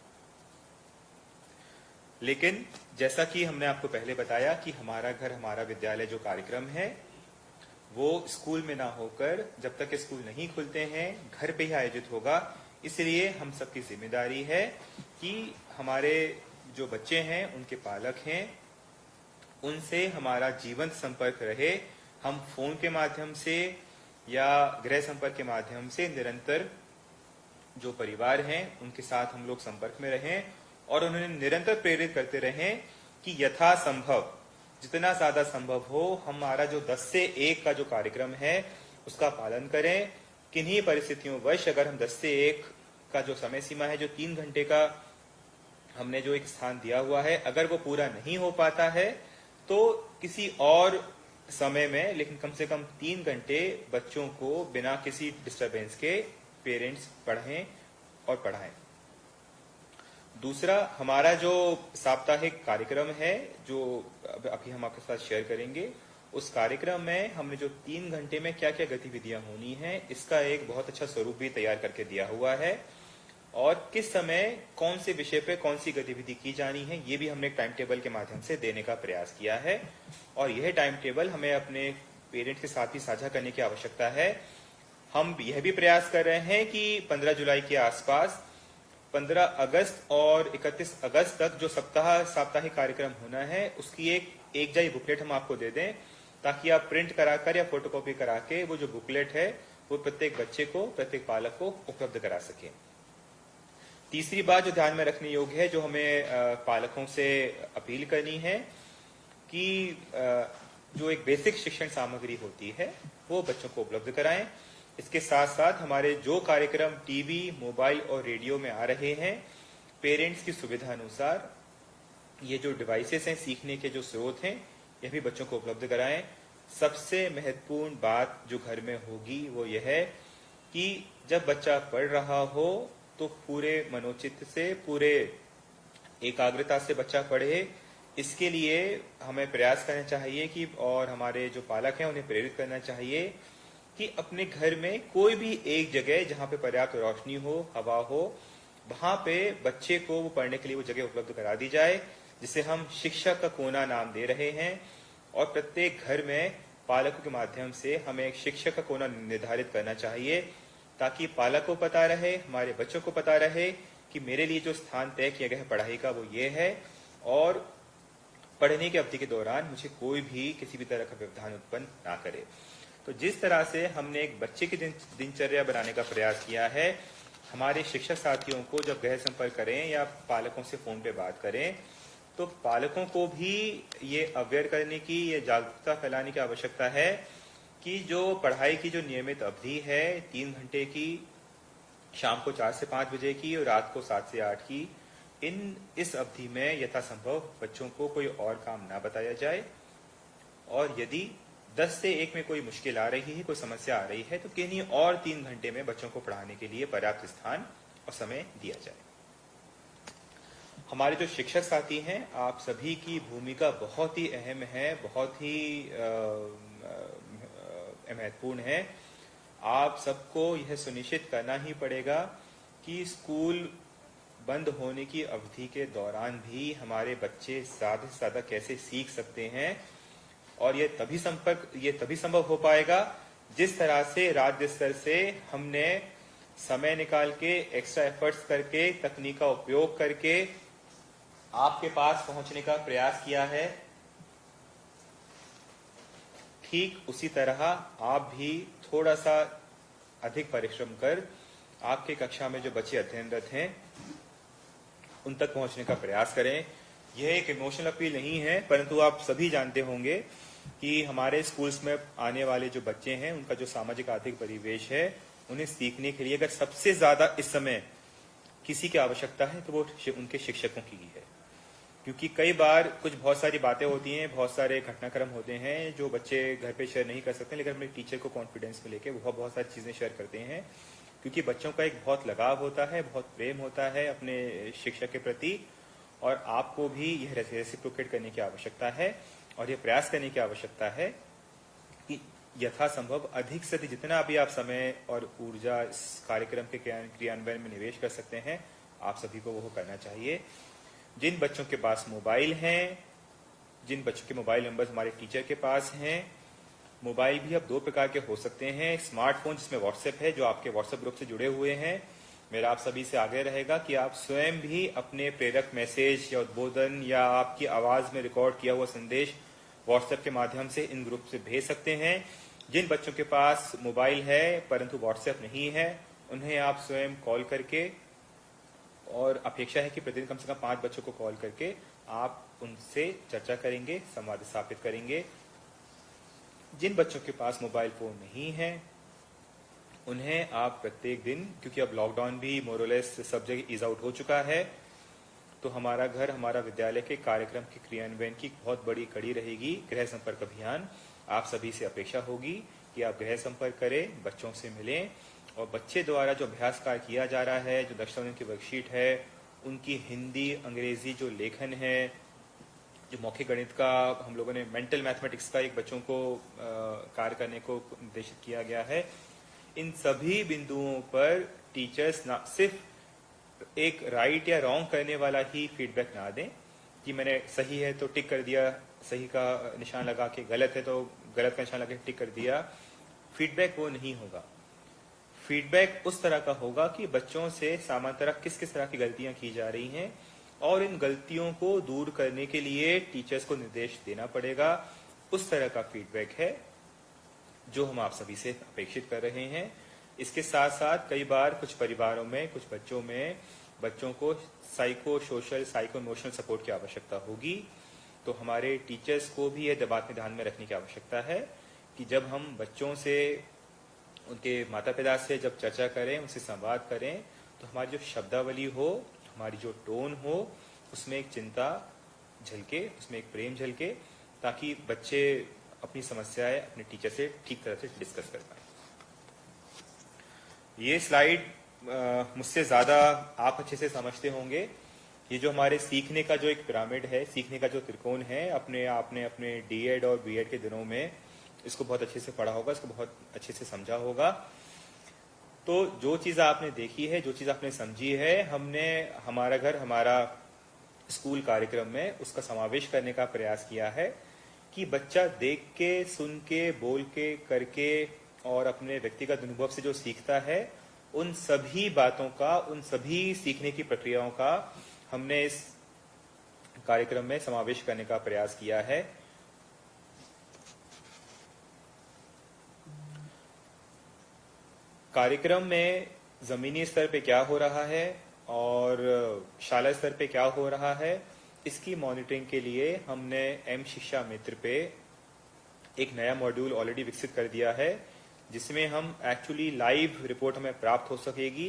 लेकिन जैसा कि हमने आपको पहले बताया कि हमारा घर हमारा विद्यालय जो कार्यक्रम है वो स्कूल में ना होकर, जब तक स्कूल नहीं खुलते हैं, घर पे ही आयोजित होगा। इसलिए हम सबकी जिम्मेदारी है कि हमारे जो बच्चे हैं, उनके पालक हैं, उनसे हमारा जीवंत संपर्क रहे। हम फोन के माध्यम से या गृह संपर्क के माध्यम से निरंतर जो परिवार हैं उनके साथ हम लोग संपर्क में रहें और उन्हें निरंतर प्रेरित करते रहें कि यथासंभव, जितना ज्यादा संभव हो, हमारा जो 10 से 1 का जो कार्यक्रम है उसका पालन करें। किन्हीं परिस्थितियों वश अगर हम 10 से 1 का जो समय सीमा है, जो 3 घंटे का हमने जो एक स्थान दिया हुआ है, अगर वो पूरा नहीं हो पाता है तो किसी और समय में, लेकिन कम से कम 3 घंटे बच्चों को बिना किसी डिस्टरबेंस के पेरेंट्स पढ़ें और पढ़ाएं। दूसरा, हमारा जो साप्ताहिक कार्यक्रम है जो अभी हम आपके साथ शेयर करेंगे, उस कार्यक्रम में हमने जो 3 घंटे में क्या क्या गतिविधियां होनी है, इसका एक बहुत अच्छा स्वरूप भी तैयार करके दिया हुआ है। और किस समय कौन से विषय पे कौन सी गतिविधि की जानी है, ये भी हमने एक टाइम टेबल के माध्यम से देने का प्रयास किया है। और यह टाइम टेबल हमें अपने पेरेंट्स के साथ भी साझा करने की आवश्यकता है। हम यह भी प्रयास कर रहे हैं कि 15 जुलाई के आसपास 15 अगस्त और 31 अगस्त तक जो साप्ताहिक कार्यक्रम होना है, उसकी एक जाई बुकलेट हम आपको दे दें, ताकि आप प्रिंट कराकर या फोटोकॉपी करा के वो जो बुकलेट है वो प्रत्येक बच्चे को, प्रत्येक पालक को उपलब्ध करा सके। तीसरी बात जो ध्यान में रखने योग्य है, जो हमें पालकों से अपील करनी है कि जो एक बेसिक शिक्षण सामग्री होती है वो बच्चों को उपलब्ध कराएं। इसके साथ साथ हमारे जो कार्यक्रम टीवी, मोबाइल और रेडियो में आ रहे हैं, पेरेंट्स की सुविधा अनुसार ये जो डिवाइसेस हैं, सीखने के जो स्रोत हैं, यह भी बच्चों को उपलब्ध कराएं। सबसे महत्वपूर्ण बात जो घर में होगी वो यह है कि जब बच्चा पढ़ रहा हो तो पूरे मनोचित्त से, पूरे एकाग्रता से बच्चा पढ़े। इसके लिए हमें प्रयास करना चाहिए कि, और हमारे जो पालक हैं उन्हें प्रेरित करना चाहिए कि अपने घर में कोई भी एक जगह जहां पे पर्याप्त रोशनी हो, हवा हो, वहां पे बच्चे को वो पढ़ने के लिए वो जगह उपलब्ध करा दी जाए, जिसे हम शिक्षक का कोना नाम दे रहे हैं। और प्रत्येक घर में पालकों के माध्यम से हमें एक शिक्षक का कोना निर्धारित करना चाहिए, ताकि पालक को पता रहे, हमारे बच्चों को पता रहे कि मेरे लिए जो स्थान तय किया गया है पढ़ाई का वो ये है, और पढ़ने की अवधि के दौरान मुझे कोई भी किसी भी तरह का व्यवधान उत्पन्न ना करे। तो जिस तरह से हमने एक बच्चे की दिनचर्या बनाने का प्रयास किया है, हमारे शिक्षक साथियों को जब गृह संपर्क करें या पालकों से फोन पे बात करें तो पालकों को भी ये अवेयर करने की, ये जागरूकता फैलाने की आवश्यकता है कि जो पढ़ाई की जो नियमित अवधि है 3 घंटे की, शाम को 4 से 5 बजे की और रात को 7 से 8 की, इस अवधि में यथासंभव बच्चों को कोई और काम ना बताया जाए। और यदि 10 से 1 में कोई मुश्किल आ रही है, कोई समस्या आ रही है, तो किन्हीं और 3 घंटे में बच्चों को पढ़ाने के लिए पर्याप्त स्थान और समय दिया जाए। हमारे जो शिक्षक साथी हैं, आप सभी की भूमिका बहुत ही अहम है, बहुत ही महत्वपूर्ण है। आप सबको यह सुनिश्चित करना ही पड़ेगा कि स्कूल बंद होने की अवधि के दौरान भी हमारे बच्चे ज्यादा से ज्यादा कैसे सीख सकते हैं। और ये तभी संभव हो पाएगा जिस तरह से राज्य स्तर से हमने समय निकाल के, एक्स्ट्रा एफर्ट्स करके, तकनीक का उपयोग करके आपके पास पहुंचने का प्रयास किया है। ठीक उसी तरह आप भी थोड़ा सा अधिक परिश्रम कर आपके कक्षा में जो बच्चे अध्ययनरत हैं उन तक पहुंचने का प्रयास करें। यह एक इमोशनल अपील नहीं है, परंतु आप सभी जानते होंगे कि हमारे स्कूल्स में आने वाले जो बच्चे हैं उनका जो सामाजिक आर्थिक परिवेश है, उन्हें सीखने के लिए अगर सबसे ज्यादा इस समय किसी की आवश्यकता है तो वो उनके शिक्षकों की है। क्योंकि कई बार बहुत सारी बातें होती हैं, बहुत सारे घटनाक्रम होते हैं जो बच्चे घर पे शेयर नहीं कर सकते, लेकिन अपने टीचर को कॉन्फिडेंस में लेके वो बहुत सारी चीजें शेयर करते हैं। क्योंकि बच्चों का एक बहुत लगाव होता है, बहुत प्रेम होता है अपने शिक्षक के प्रति, और आपको भी यह रेसिप्रोकेट करने की आवश्यकता है और यह प्रयास करने की आवश्यकता है कि यथासंभव अधिक से अधिक जितना भी आप समय और ऊर्जा इस कार्यक्रम के क्रियान्वयन में निवेश कर सकते हैं, आप सभी को वो करना चाहिए। जिन बच्चों के पास मोबाइल हैं, जिन बच्चों के मोबाइल नंबर हमारे टीचर के पास हैं, मोबाइल भी अब 2 प्रकार के हो सकते हैं। स्मार्टफोन जिसमें व्हाट्सएप है, जो आपके व्हाट्सएप ग्रुप से जुड़े हुए हैं, मेरा आप सभी से आग्रह रहेगा कि आप स्वयं भी अपने प्रेरक मैसेज या उद्बोधन या आपकी आवाज में रिकॉर्ड किया हुआ संदेश व्हाट्सएप के माध्यम से इन ग्रुप से भेज सकते हैं। जिन बच्चों के पास मोबाइल है परंतु व्हाट्सएप नहीं है, उन्हें आप स्वयं कॉल करके, और अपेक्षा है कि प्रतिदिन कम से कम 5 बच्चों को कॉल करके आप उनसे चर्चा करेंगे, संवाद स्थापित करेंगे। जिन बच्चों के पास मोबाइल फोन नहीं है उन्हें आप प्रत्येक दिन, क्योंकि अब लॉकडाउन भी मोरलेस सब जगह ईज आउट हो चुका है, तो हमारा घर हमारा विद्यालय के कार्यक्रम के क्रियान्वयन की बहुत बड़ी कड़ी रहेगी गृह संपर्क अभियान। आप सभी से अपेक्षा होगी कि आप गृह संपर्क करें, बच्चों से मिलें, और बच्चे द्वारा जो अभ्यास कार्य किया जा रहा है, जो दक्षता की वर्कशीट है, उनकी हिंदी अंग्रेजी जो लेखन है, जो मौखिक गणित का हम लोगों ने मेंटल मैथमेटिक्स का एक बच्चों को कार्य करने को निर्देशित किया गया है, इन सभी बिंदुओं पर टीचर्स ना सिर्फ एक राइट या रॉन्ग करने वाला ही फीडबैक ना दें कि मैंने सही है तो टिक कर दिया, सही का निशान लगा के, गलत है तो गलत का निशान लगा के टिक कर दिया। फीडबैक वो नहीं होगा। फीडबैक उस तरह का होगा कि बच्चों से सामान्यतः किस किस तरह की गलतियां की जा रही हैं और इन गलतियों को दूर करने के लिए टीचर्स को निर्देश देना पड़ेगा। उस तरह का फीडबैक है जो हम आप सभी से अपेक्षित कर रहे हैं। इसके साथ साथ कई बार कुछ परिवारों में, कुछ बच्चों को psycho social, psycho emotional support की आवश्यकता होगी। तो हमारे टीचर्स को भी यह बात में ध्यान में रखने की आवश्यकता है कि जब हम बच्चों से, उनके माता पिता से जब चर्चा करें, उनसे संवाद करें, तो हमारी जो शब्दावली हो, हमारी जो टोन हो, उसमें एक चिंता झलके, उसमें एक प्रेम झलके, ताकि बच्चे अपनी समस्याएं अपने टीचर से ठीक तरह से डिस्कस कर पाए। ये स्लाइड मुझसे ज्यादा आप अच्छे से समझते होंगे। ये जो हमारे सीखने का जो एक पिरामिड है, सीखने का जो त्रिकोण है, आपने अपने डीएड और बीएड के दिनों में इसको बहुत अच्छे से पढ़ा होगा, इसको बहुत अच्छे से समझा होगा। तो जो चीज आपने देखी है, जो चीज आपने समझी है, हमने हमारा घर हमारा स्कूल कार्यक्रम में उसका समावेश करने का प्रयास किया है कि बच्चा देख के, सुन के, बोल के, करके और अपने व्यक्तिगत अनुभव से जो सीखता है, उन सभी बातों का, उन सभी सीखने की प्रक्रियाओं का हमने इस कार्यक्रम में समावेश करने का प्रयास किया है। कार्यक्रम में जमीनी स्तर पे क्या हो रहा है और शाला स्तर पे क्या हो रहा है, इसकी मॉनिटरिंग के लिए हमने एम शिक्षा मित्र पे एक नया मॉड्यूल ऑलरेडी विकसित कर दिया है, जिसमें हम एक्चुअली लाइव रिपोर्ट हमें प्राप्त हो सकेगी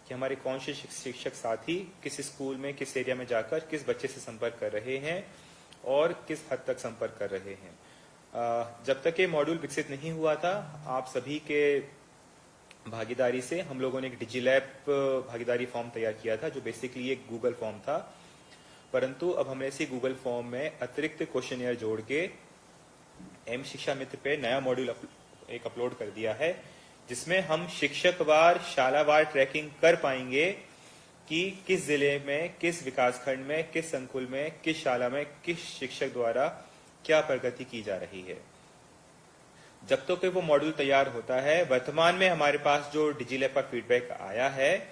कि हमारे कौन से शिक्षक साथी किस स्कूल में किस एरिया में जाकर किस बच्चे से संपर्क कर रहे हैं और किस हद तक संपर्क कर रहे हैं। जब तक ये मॉड्यूल विकसित नहीं हुआ था, आप सभी के भागीदारी से हम लोगों ने एक डिजिलैब भागीदारी फॉर्म तैयार किया था, जो बेसिकली एक गूगल फॉर्म था। परंतु अब हमने इसी गूगल फॉर्म में अतिरिक्त क्वेश्चनियर जोड़ के एम शिक्षा मित्र पे नया मॉड्यूल एक अपलोड कर दिया है, जिसमें हम शिक्षकवार शालावार ट्रैकिंग कर पाएंगे कि किस जिले में, किस विकासखंड में, किस संकुल में, किस शाला में, किस शिक्षक द्वारा क्या प्रगति की जा रही है। जब तक वो मॉड्यूल तैयार होता है, वर्तमान में हमारे पास जो डिजिलैब पर फीडबैक आया है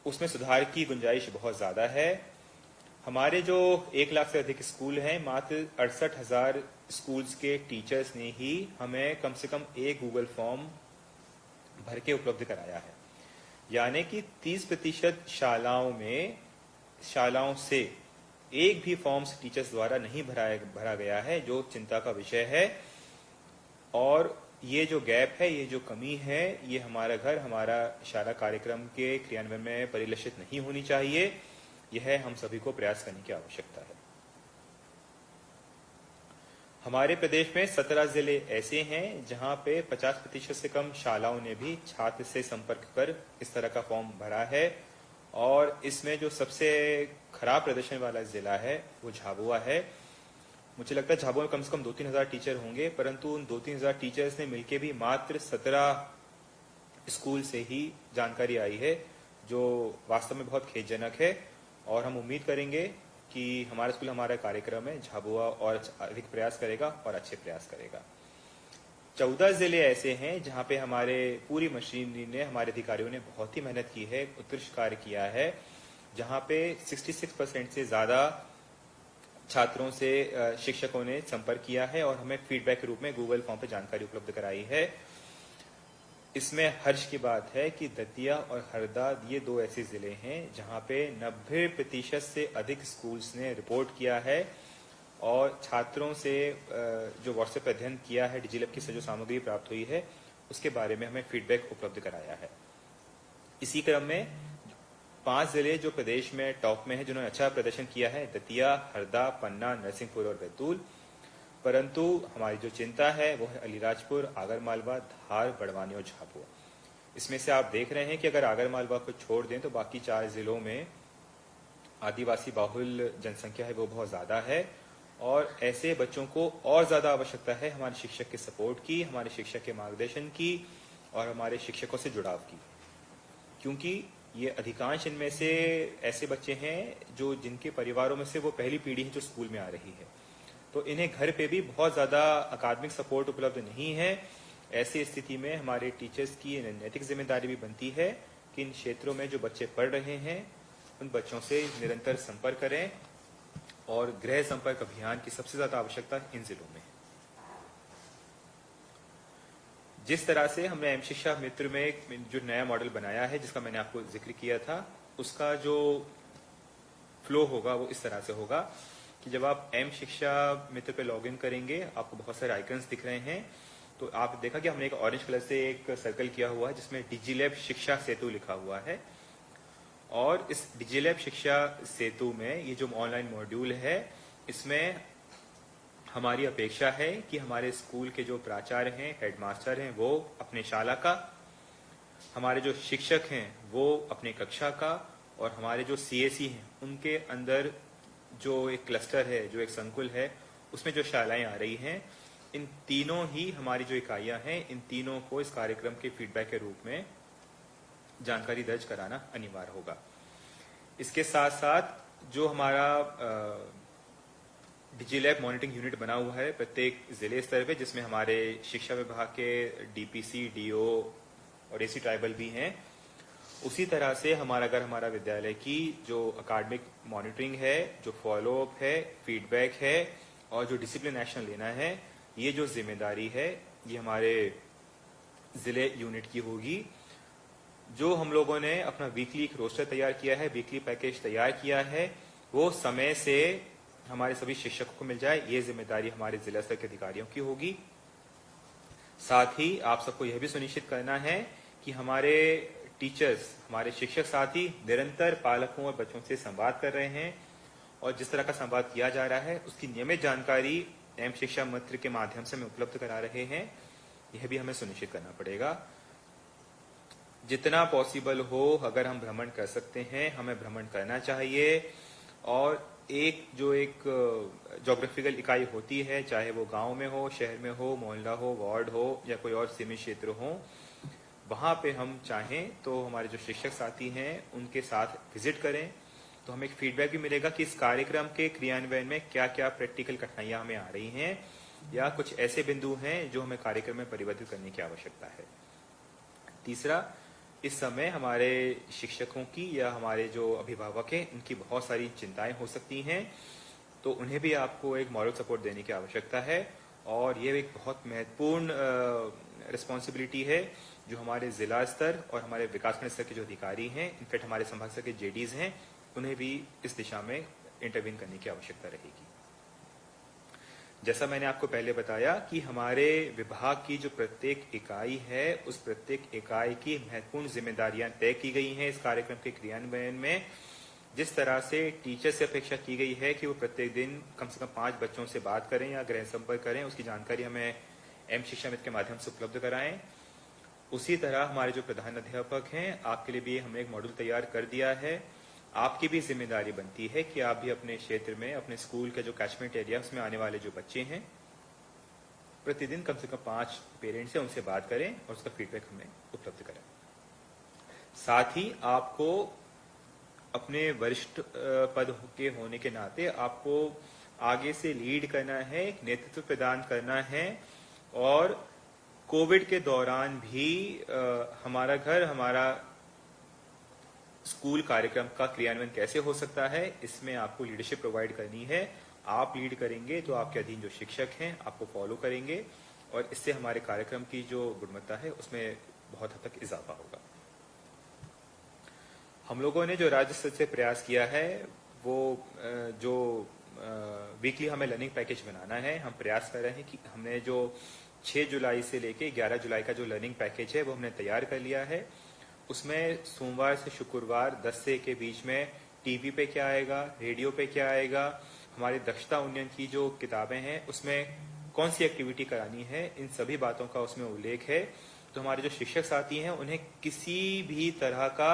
उसमें सुधार की गुंजाइश बहुत ज्यादा है। हमारे जो 1 लाख से अधिक स्कूल हैं, मात्र 68,000 स्कूल्स के टीचर्स ने ही हमें कम से कम एक गूगल फॉर्म भर के उपलब्ध कराया है। यानी कि 30% शालाओं से एक भी फॉर्म्स टीचर्स द्वारा नहीं भरा गया है, जो चिंता का विषय है। और ये जो गैप है, ये जो कमी है, ये हमारा घर, हमारा शाला कार्यक्रम के क्रियान्वयन में परिलक्षित नहीं होनी चाहिए। यह हम सभी को प्रयास करने की आवश्यकता है। हमारे प्रदेश में 17 जिले ऐसे हैं जहां पे 50% से कम शालाओं ने भी छात्र से संपर्क कर इस तरह का फॉर्म भरा है। और इसमें जो सबसे खराब प्रदर्शन वाला जिला है वो झाबुआ है। मुझे लगता है झाबुआ में कम से कम 2-3 हजार टीचर होंगे, परंतु उन 2-3 हजार टीचर्स ने मिलकर भी मात्र 17 स्कूल से ही जानकारी आई है, जो वास्तव में बहुत खेदजनक है। और हम उम्मीद करेंगे कि हमारा स्कूल, हमारा कार्यक्रम है, झाबुआ और अधिक प्रयास करेगा और अच्छे प्रयास करेगा। 14 जिले ऐसे हैं जहां पे हमारे पूरी मशीनरी ने, हमारे अधिकारियों ने बहुत ही मेहनत की है, उत्कृष्ट कार्य किया है, जहां पे 66% से ज्यादा छात्रों से शिक्षकों ने संपर्क किया है और हमें फीडबैक के रूप में गूगल फॉर्म पे जानकारी उपलब्ध कराई है। इसमें हर्ष की बात है कि दतिया और हरदा ये 2 ऐसे जिले हैं जहां पे 90% से अधिक स्कूल्स ने रिपोर्ट किया है और छात्रों से जो व्हाट्सएप पर अध्ययन किया है, डिजिलैब की जो सामग्री प्राप्त हुई है, उसके बारे में हमें फीडबैक उपलब्ध कराया है। इसी क्रम में 5 जिले जो प्रदेश में टॉप में है, जिन्होंने अच्छा प्रदर्शन किया है, दतिया, हरदा, पन्ना, नरसिंहपुर और बैतूल। परंतु हमारी जो चिंता है वो है अलीराजपुर, आगरमालवा, धार, बड़वानी और झाबुआ। इसमें से आप देख रहे हैं कि अगर आगरमालवा को छोड़ दें तो बाकी 4 जिलों में आदिवासी बाहुल जनसंख्या है, वो बहुत ज्यादा है। और ऐसे बच्चों को और ज्यादा आवश्यकता है हमारे शिक्षक के सपोर्ट की, हमारे शिक्षक के मार्गदर्शन की और हमारे शिक्षकों से जुड़ाव की, क्योंकि ये अधिकांश इनमें से ऐसे बच्चे हैं जो, जिनके परिवारों में से वो पहली पीढ़ी है जो स्कूल में आ रही है। तो इन्हें घर पे भी बहुत ज्यादा अकादमिक सपोर्ट उपलब्ध नहीं है। ऐसी स्थिति में हमारे टीचर्स की नैतिक जिम्मेदारी भी बनती है कि इन क्षेत्रों में जो बच्चे पढ़ रहे हैं उन बच्चों से निरंतर संपर्क करें। और गृह संपर्क अभियान की सबसे ज्यादा आवश्यकता इन जिलों में है। जिस तरह से हमने एम शिक्षा मित्र में जो नया मॉडल बनाया है, जिसका मैंने आपको जिक्र किया था, उसका जो फ्लो होगा वो इस तरह से होगा कि जब आप एम शिक्षा मित्र पे लॉगिन करेंगे, आपको बहुत सारे आइकन्स दिख रहे हैं। तो आप देखा कि हमने एक ऑरेंज कलर से एक सर्कल किया हुआ है जिसमें डिजिलैब शिक्षा सेतु लिखा हुआ है। और इस डिजिलैब शिक्षा सेतु में ये जो ऑनलाइन मॉड्यूल है, इसमें हमारी अपेक्षा है कि हमारे स्कूल के जो प्राचार्य हैं, हेडमास्टर हैं, वो अपने शाला का, हमारे जो शिक्षक हैं वो अपने कक्षा का, और हमारे जो सीएसी हैं उनके अंदर जो एक क्लस्टर है, जो एक संकुल है, उसमें जो शालाएं आ रही हैं, इन तीनों ही हमारी जो इकाइयां हैं, इन तीनों को इस कार्यक्रम के फीडबैक के रूप में जानकारी दर्ज कराना अनिवार्य होगा। इसके साथ साथ जो हमारा डिजिलैब मॉनिटरिंग यूनिट बना हुआ है प्रत्येक जिले स्तर पे, जिसमें हमारे शिक्षा विभाग के डीपीसी, डीओ और एसी ट्राइबल भी हैं, उसी तरह से हमारा विद्यालय की जो अकादमिक मॉनिटरिंग है, जो फॉलोअप है, फीडबैक है और जो डिसिप्लिन एक्शन लेना है, ये जो जिम्मेदारी है ये हमारे जिले यूनिट की होगी। जो हम लोगों ने अपना वीकली एक रोस्टर तैयार किया है, वीकली पैकेज तैयार किया है, वो समय से हमारे सभी शिक्षकों को मिल जाए, ये जिम्मेदारी हमारे जिला स्तर के अधिकारियों की होगी। साथ ही आप सबको यह भी सुनिश्चित करना है कि हमारे टीचर्स, हमारे शिक्षक साथी निरंतर पालकों और बच्चों से संवाद कर रहे हैं और जिस तरह का संवाद किया जा रहा है उसकी नियमित जानकारी एम शिक्षा मित्र के माध्यम से हमें उपलब्ध करा रहे हैं, यह भी हमें सुनिश्चित करना पड़ेगा। जितना पॉसिबल हो अगर हम भ्रमण कर सकते हैं हमें भ्रमण करना चाहिए और एक ज्योग्राफिकल इकाई होती है, चाहे वो गांव में हो, शहर में हो, मोहल्ला हो, वार्ड हो या कोई और सीमित क्षेत्र हो, वहां पे हम चाहें तो हमारे जो शिक्षक साथी हैं उनके साथ विजिट करें तो हमें एक फीडबैक भी मिलेगा कि इस कार्यक्रम के क्रियान्वयन में क्या क्या प्रैक्टिकल कठिनाइयां हमें आ रही हैं या कुछ ऐसे बिंदु हैं जो हमें कार्यक्रम में परिवर्तित करने की आवश्यकता है। तीसरा, इस समय हमारे शिक्षकों की या हमारे जो अभिभावक हैं उनकी बहुत सारी चिंताएं हो सकती हैं, तो उन्हें भी आपको एक मॉरल सपोर्ट देने की आवश्यकता है और ये एक बहुत महत्वपूर्ण रिस्पॉन्सिबिलिटी है जो हमारे जिला स्तर और हमारे विकासखंड स्तर के जो अधिकारी हैं, इनफैक्ट हमारे संभाग स्तर के जेडीज हैं, उन्हें भी इस दिशा में इंटरवीन करने की आवश्यकता रहेगी। जैसा मैंने आपको पहले बताया कि हमारे विभाग की जो प्रत्येक इकाई है उस प्रत्येक इकाई की महत्वपूर्ण जिम्मेदारियां तय की गई हैं इस कार्यक्रम के क्रियान्वयन में। जिस तरह से टीचर से अपेक्षा की गई है कि वो प्रत्येक दिन कम से कम 5 बच्चों से बात करें या गृह संपर्क करें, उसकी जानकारी हमें एम शिक्षा मित्र के माध्यम से उपलब्ध कराएं। उसी तरह हमारे जो प्रधान अध्यापक हैं, आपके लिए भी हमने एक मॉड्यूल तैयार कर दिया है। आपकी भी जिम्मेदारी बनती है कि आप भी अपने क्षेत्र में, अपने स्कूल का जो कैचमेंट एरिया उसमें आने वाले जो बच्चे हैं, प्रतिदिन कम से कम 5 पेरेंट्स हैं उनसे बात करें और उसका फीडबैक हमें उपलब्ध कराएं। साथ ही आपको अपने वरिष्ठ पद के होने के नाते आपको आगे से लीड करना है, नेतृत्व प्रदान करना है और कोविड के दौरान भी हमारा घर हमारा स्कूल कार्यक्रम का क्रियान्वयन कैसे हो सकता है, इसमें आपको लीडरशिप प्रोवाइड करनी है। आप लीड करेंगे तो आपके अधीन जो शिक्षक हैं आपको फॉलो करेंगे और इससे हमारे कार्यक्रम की जो गुणवत्ता है उसमें बहुत हद तक इजाफा होगा। हम लोगों ने जो राज्य स्तर से प्रयास किया है वो जो वीकली हमें लर्निंग पैकेज बनाना है, हम प्रयास कर रहे हैं कि हमने जो 6 जुलाई से लेके 11 जुलाई का जो लर्निंग पैकेज है वो हमने तैयार कर लिया है। उसमें सोमवार से शुक्रवार 10 से के बीच में टीवी पे क्या आएगा, रेडियो पे क्या आएगा, हमारी दक्षता उन्नयन की जो किताबें हैं उसमें कौन सी एक्टिविटी करानी है, इन सभी बातों का उसमें उल्लेख है। तो हमारे जो शिक्षक साथी हैं उन्हें किसी भी तरह का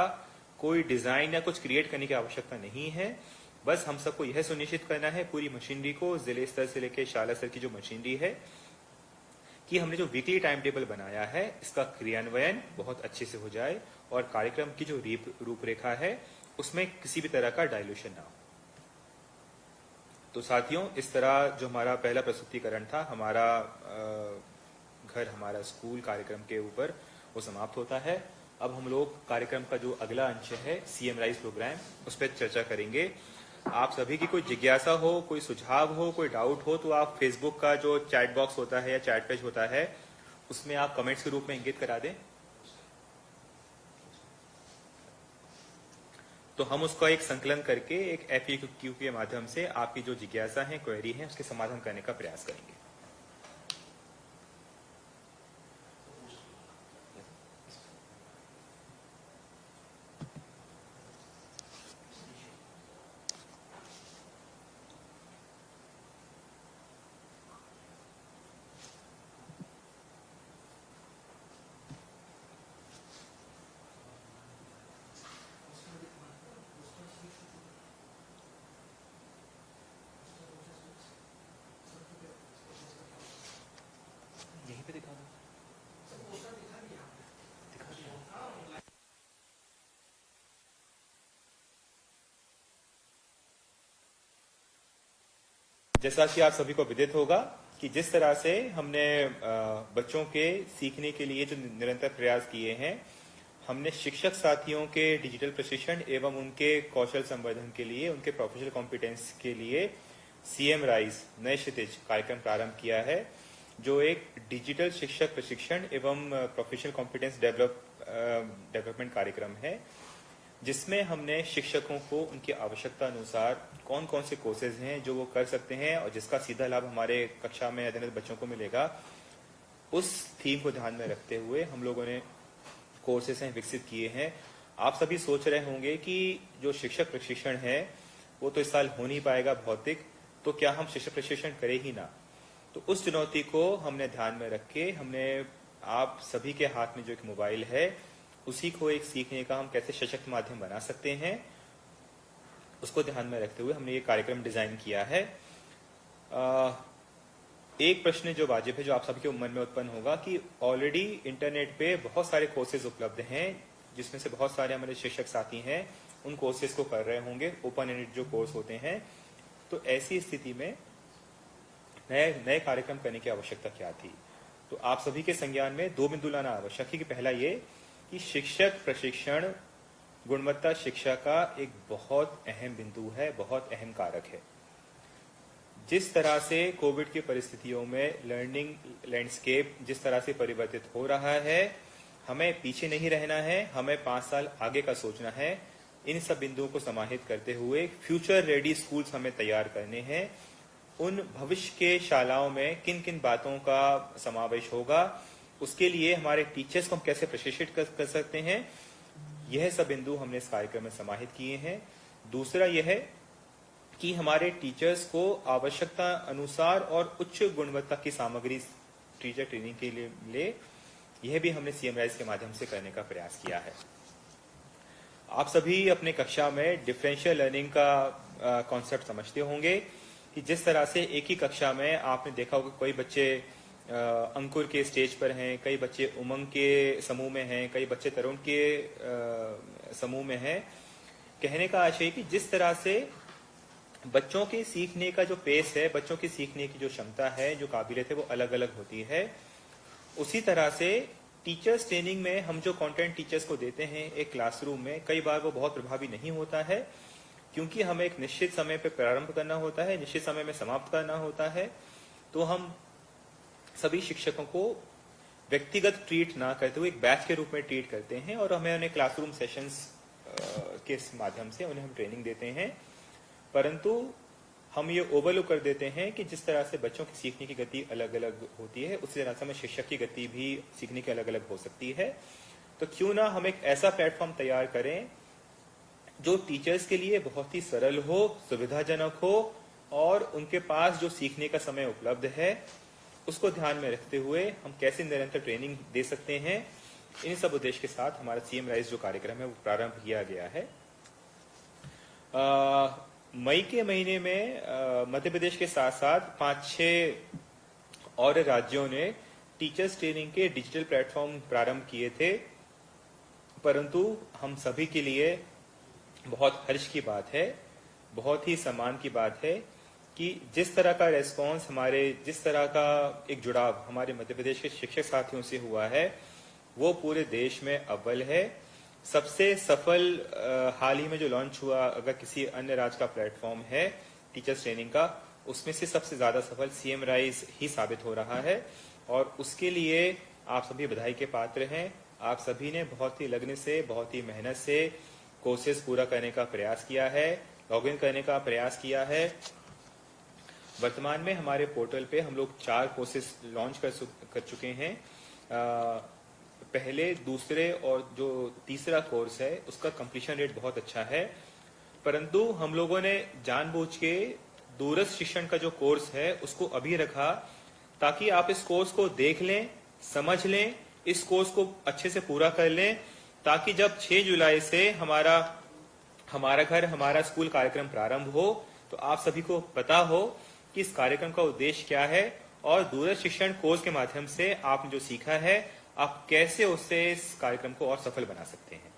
कोई डिजाइन या कुछ क्रिएट करने की आवश्यकता नहीं है। बस हम सबको यह सुनिश्चित करना है पूरी मशीनरी को, जिले स्तर से लेकर शाला स्तर की जो मशीनरी है, कि हमने जो वीकली टाइम टेबल बनाया है इसका क्रियान्वयन बहुत अच्छे से हो जाए और कार्यक्रम की जो रूपरेखा है उसमें किसी भी तरह का डायल्यूशन ना हो। तो साथियों, इस तरह जो हमारा पहला प्रस्तुतिकरण था, हमारा घर हमारा स्कूल कार्यक्रम के ऊपर, वो समाप्त होता है। अब हम लोग कार्यक्रम का जो अगला अंश है सीएम राइज प्रोग्राम, उस पर चर्चा करेंगे। आप सभी की कोई जिज्ञासा हो, कोई सुझाव हो, कोई डाउट हो तो आप फेसबुक का जो चैट बॉक्स होता है या चैट पेज होता है उसमें आप कमेंट्स के रूप में इंगित करा दें, तो हम उसका एक संकलन करके एक FAQ के माध्यम से आपकी जो जिज्ञासा है, क्वेरी है, उसके समाधान करने का प्रयास करेंगे। यहीं पे दिखा दो। जैसा कि आप सभी को विदित होगा कि जिस तरह से हमने बच्चों के सीखने के लिए जो निरंतर प्रयास किए हैं, हमने शिक्षक साथियों के डिजिटल प्रशिक्षण एवं उनके कौशल संवर्धन के लिए, उनके प्रोफेशनल कॉम्पिटेंस के लिए सीएम राइज नए क्षितिज कार्यक्रम प्रारंभ किया है, जो एक डिजिटल शिक्षक प्रशिक्षण एवं प्रोफेशनल कॉम्पिटेंस डेवलप डेवलपमेंट कार्यक्रम है, जिसमें हमने शिक्षकों को उनकी आवश्यकता अनुसार कौन कौन से कोर्सेज हैं जो वो कर सकते हैं और जिसका सीधा लाभ हमारे कक्षा में अध्ययनरत बच्चों को मिलेगा, उस थीम को ध्यान में रखते हुए हम लोगों ने कोर्सेज हैं विकसित किए हैं। आप सभी सोच रहे होंगे कि जो शिक्षक प्रशिक्षण है वो तो इस साल हो नहीं पाएगा भौतिक, तो क्या हम शिक्षक प्रशिक्षण करें ही ना। तो उस चुनौती को हमने ध्यान में रख के हमने आप सभी के हाथ में जो एक मोबाइल है उसी को एक सीखने का हम कैसे सशक्त माध्यम बना सकते हैं, उसको ध्यान में रखते हुए हमने ये कार्यक्रम डिजाइन किया है। एक प्रश्न जो वाजिब है, जो आप सभी के मन में उत्पन्न होगा कि ऑलरेडी इंटरनेट पे बहुत सारे कोर्सेज उपलब्ध हैं, जिसमें से बहुत सारे हमारे शिक्षक साथी हैं उन कोर्सेज को कर रहे होंगे, ओपन एंडेड जो कोर्स होते हैं। तो ऐसी स्थिति में नए कार्यक्रम करने की आवश्यकता क्या थी। तो आप सभी के संज्ञान में 2 बिंदु लाना आवश्यक है कि पहला ये कि शिक्षक प्रशिक्षण गुणवत्ता शिक्षा का एक बहुत अहम बिंदु है, बहुत अहम कारक है। जिस तरह से कोविड की परिस्थितियों में लर्निंग लैंडस्केप जिस तरह से परिवर्तित हो रहा है, हमें पीछे नहीं रहना है, हमें 5 साल आगे का सोचना है। इन सब बिंदुओं को समाहित करते हुए फ्यूचर रेडी स्कूल्स हमें तैयार करने हैं। उन भविष्य के शालाओं में किन किन बातों का समावेश होगा, उसके लिए हमारे टीचर्स को हम कैसे प्रशिक्षित कर सकते हैं, यह सब बिंदु हमने इस कार्यक्रम में समाहित किए हैं। दूसरा यह है कि हमारे टीचर्स को आवश्यकता अनुसार और उच्च गुणवत्ता की सामग्री टीचर ट्रेनिंग के लिए मिले, यह भी हमने सीएम राइज के माध्यम से करने का प्रयास किया है। आप सभी अपने कक्षा में डिफरेंशियल लर्निंग का कॉन्सेप्ट समझते होंगे कि जिस तरह से एक ही कक्षा में आपने देखा होगा कोई बच्चे अंकुर के स्टेज पर हैं, कई बच्चे उमंग के समूह में हैं, कई बच्चे तरुण के समूह में हैं। कहने का आशय कि जिस तरह से बच्चों के सीखने का जो पेस है, बच्चों की सीखने की जो क्षमता है, जो काबिलियत है, वो अलग अलग होती है। उसी तरह से टीचर्स ट्रेनिंग में हम जो कंटेंट टीचर्स को देते हैं एक क्लासरूम में, कई बार वो बहुत प्रभावी नहीं होता है, क्योंकि हमें एक निश्चित समय पे प्रारंभ करना होता है, निश्चित समय में समाप्त करना होता है। तो हम सभी शिक्षकों को व्यक्तिगत ट्रीट ना करते हुए एक बैच के रूप में ट्रीट करते हैं और हमें उन्हें क्लासरूम सेशंस के माध्यम से उन्हें हम ट्रेनिंग देते हैं। परंतु हम ये ओवरलुक कर देते हैं कि जिस तरह से बच्चों की सीखने की गति अलग अलग होती है, उसी तरह से हमें शिक्षक की गति भी सीखने की अलग अलग हो सकती है। तो क्यों ना हम एक ऐसा प्लेटफॉर्म तैयार करें जो टीचर्स के लिए बहुत ही सरल हो, सुविधाजनक हो और उनके पास जो सीखने का समय उपलब्ध है उसको ध्यान में रखते हुए हम कैसे निरंतर ट्रेनिंग दे सकते हैं। इन सब उद्देश्य के साथ हमारा सीएम राइज जो कार्यक्रम है वो प्रारंभ किया गया है। मई के महीने में मध्य प्रदेश के साथ साथ 5-6 और राज्यों ने टीचर्स ट्रेनिंग के डिजिटल प्लेटफॉर्म प्रारंभ किए थे। परंतु हम सभी के लिए बहुत हर्ष की बात है, बहुत ही सम्मान की बात है कि जिस तरह का रेस्पॉन्स जिस तरह का एक जुड़ाव हमारे मध्य प्रदेश के शिक्षक साथियों से हुआ है वो पूरे देश में अव्वल है। सबसे सफल हाल ही में जो लॉन्च हुआ, अगर किसी अन्य राज्य का प्लेटफॉर्म है टीचर्स ट्रेनिंग का, उसमें से सबसे ज्यादा सफल सीएम राइज ही साबित हो रहा है और उसके लिए आप सभी बधाई के पात्र हैं। आप सभी ने बहुत ही लगन से, बहुत ही मेहनत से कोर्सेज पूरा करने का प्रयास किया है, लॉगिन करने का प्रयास किया है। वर्तमान में हमारे पोर्टल पे हम लोग 4 कोर्सेज लॉन्च कर चुके हैं। पहले, दूसरे और जो तीसरा कोर्स है उसका कंप्लीशन रेट बहुत अच्छा है, परंतु हम लोगों ने जानबूझ के दूरस्थ शिक्षण का जो कोर्स है उसको अभी रखा ताकि आप इस कोर्स को देख लें, समझ लें, इस कोर्स को अच्छे से पूरा कर लें, ताकि जब 6 जुलाई से हमारा घर हमारा स्कूल कार्यक्रम प्रारंभ हो तो आप सभी को पता हो कि इस कार्यक्रम का उद्देश्य क्या है और दूरस्थ शिक्षण कोर्स के माध्यम से आपने जो सीखा है आप कैसे उससे इस कार्यक्रम को और सफल बना सकते हैं।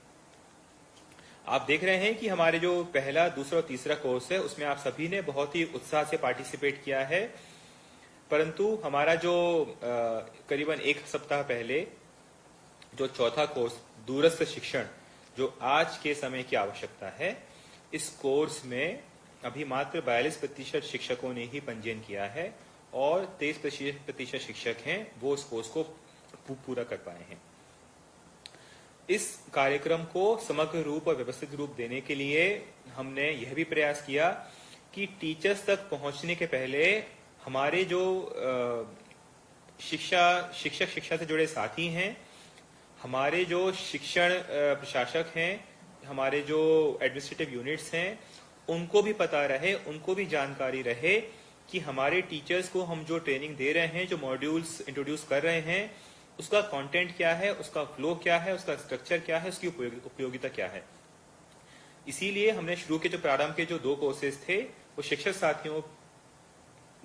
आप देख रहे हैं कि हमारे जो पहला, दूसरा और तीसरा कोर्स है उसमें आप सभी ने बहुत ही उत्साह से पार्टिसिपेट किया है, परंतु हमारा जो करीबन 1 सप्ताह पहले जो चौथा कोर्स दूरस्थ शिक्षण, जो आज के समय की आवश्यकता है, इस कोर्स में अभी मात्र 42% शिक्षकों ने ही पंजीयन किया है और 23% शिक्षक हैं वो इस कोर्स को पूरा कर पाए हैं। इस कार्यक्रम को समग्र रूप और व्यवस्थित रूप देने के लिए हमने यह भी प्रयास किया कि टीचर्स तक पहुंचने के पहले हमारे जो शिक्षा से जुड़े साथी हैं, हमारे जो शिक्षण प्रशासक हैं, हमारे जो एडमिनिस्ट्रेटिव यूनिट्स हैं, उनको भी पता रहे, उनको भी जानकारी रहे कि हमारे टीचर्स को हम जो ट्रेनिंग दे रहे हैं, जो मॉड्यूल्स इंट्रोड्यूस कर रहे हैं, उसका कंटेंट क्या है, उसका फ्लो क्या है, उसका स्ट्रक्चर क्या है, उसकी उपयोगिता क्या है। इसीलिए हमने शुरू के जो प्रारंभ के जो 2 कोर्सेज थे, वो शिक्षक साथियों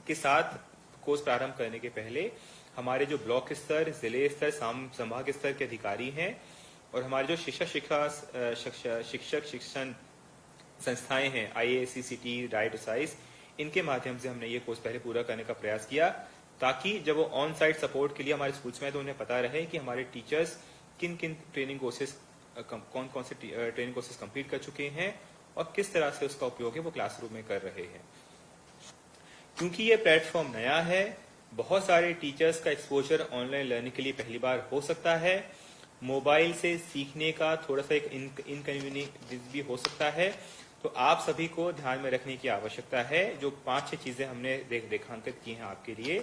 के साथ कोर्स प्रारंभ करने के पहले हमारे जो ब्लॉक स्तर, जिले स्तर, संभाग स्तर के अधिकारी हैं और हमारे जो शिक्षक शिक्षण संस्थाएं हैं, IACCT, राइट साइज, इनके माध्यम से हमने ये कोर्स पहले पूरा करने का प्रयास किया, ताकि जब वो ऑन साइट सपोर्ट के लिए हमारे स्कूल्स में, तो उन्हें पता रहे कि हमारे टीचर्स किन किन ट्रेनिंग कोर्सेज, कौन कौन से ट्रेनिंग कोर्सेज कंप्लीट कर चुके हैं और किस तरह से उसका उपयोग है वो क्लासरूम में कर रहे हैं। क्योंकि ये प्लेटफॉर्म नया है, बहुत सारे टीचर्स का एक्सपोजर ऑनलाइन लर्निंग के लिए पहली बार हो सकता है, मोबाइल से सीखने का थोड़ा सा एक इनकन्वीनियंस भी हो सकता है, तो आप सभी को ध्यान में रखने की आवश्यकता है। जो 5-6 चीजें हमने रेखांकित की हैं आपके लिए,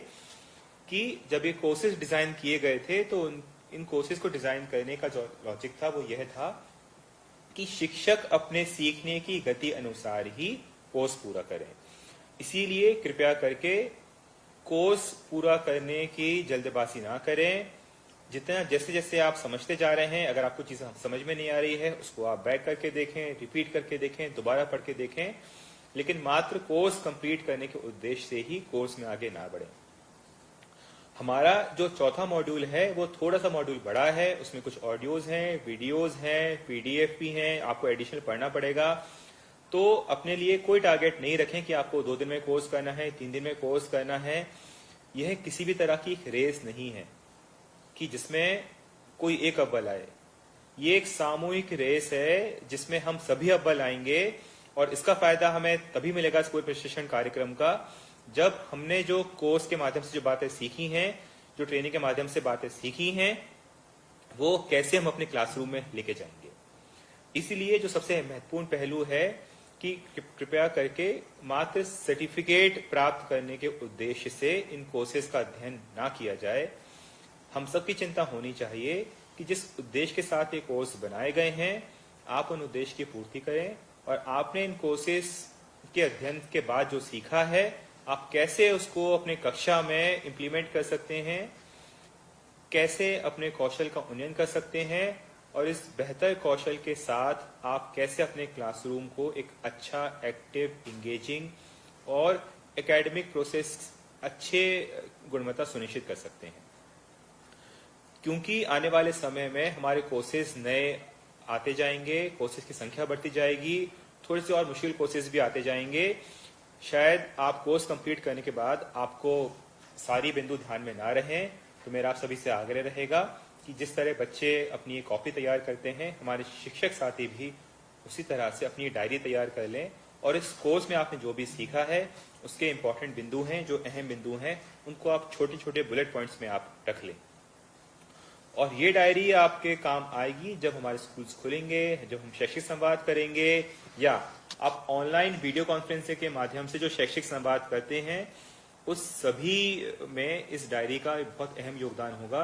कि जब ये कोर्सेज डिजाइन किए गए थे तो इन कोर्सेज को डिजाइन करने का जो लॉजिक था वो यह था कि शिक्षक अपने सीखने की गति अनुसार ही कोर्स पूरा करें। इसीलिए कृपया करके कोर्स पूरा करने की जल्दबाजी ना करें। जितना जैसे जैसे आप समझते जा रहे हैं, अगर आपको चीजें समझ में नहीं आ रही है, उसको आप बैक करके देखें, रिपीट करके देखें, दोबारा पढ़ के देखें, लेकिन मात्र कोर्स कंप्लीट करने के उद्देश्य से ही कोर्स में आगे ना बढ़े। हमारा जो चौथा मॉड्यूल है वो थोड़ा सा मॉड्यूल बड़ा है, उसमें कुछ ऑडियोज हैं, वीडियोज हैं, PDF भी हैं, आपको एडिशनल पढ़ना पड़ेगा। तो अपने लिए कोई टारगेट नहीं रखें कि आपको 2 दिन में कोर्स करना है, 3 दिन में कोर्स करना है। यह किसी भी तरह की रेस नहीं है कि जिसमें कोई एक अव्वल आए। ये एक सामूहिक रेस है जिसमें हम सभी अव्वल आएंगे, और इसका फायदा हमें तभी मिलेगा स्कूल प्रशिक्षण कार्यक्रम का, जब हमने जो कोर्स के माध्यम से जो बातें सीखी हैं, जो ट्रेनिंग के माध्यम से बातें सीखी हैं, वो कैसे हम अपने क्लासरूम में लेके जाएंगे। इसीलिए जो सबसे महत्वपूर्ण पहलू है कि कृपया करके मात्र सर्टिफिकेट प्राप्त करने के उद्देश्य से इन कोर्सेज का अध्ययन ना किया जाए। हम सबकी चिंता होनी चाहिए कि जिस उद्देश्य के साथ ये कोर्स बनाए गए हैं, आप उन उद्देश्य की पूर्ति करें, और आपने इन कोर्सेज के अध्ययन के बाद जो सीखा है, आप कैसे उसको अपने कक्षा में इम्प्लीमेंट कर सकते हैं, कैसे अपने कौशल का उन्नयन कर सकते हैं, और इस बेहतर कौशल के साथ आप कैसे अपने क्लासरूम को एक अच्छा, एक्टिव, इंगेजिंग और एकेडमिक प्रोसेस अच्छे गुणवत्ता सुनिश्चित कर सकते हैं। क्योंकि आने वाले समय में हमारे कोर्सेज नए आते जाएंगे, कोर्सेज की संख्या बढ़ती जाएगी, थोड़े से और मुश्किल कोर्सेज भी आते जाएंगे। शायद आप कोर्स कंप्लीट करने के बाद आपको सारी बिंदु ध्यान में ना रहें, तो मेरा आप सभी से आग्रह रहेगा कि जिस तरह बच्चे अपनी एक कॉपी तैयार करते हैं, हमारे शिक्षक साथी भी उसी तरह से अपनी डायरी तैयार कर लें, और इस कोर्स में आपने जो भी सीखा है उसके इंपॉर्टेंट बिंदु हैं, जो अहम बिंदु हैं, उनको आप छोटे छोटे बुलेट पॉइंट्स में आप रख लें। और ये डायरी आपके काम आएगी जब हमारे स्कूल्स खुलेंगे, जब हम शैक्षिक संवाद करेंगे, या आप ऑनलाइन वीडियो कॉन्फ्रेंसिंग के माध्यम से जो शैक्षिक संवाद करते हैं, उस सभी में इस डायरी का बहुत अहम योगदान होगा।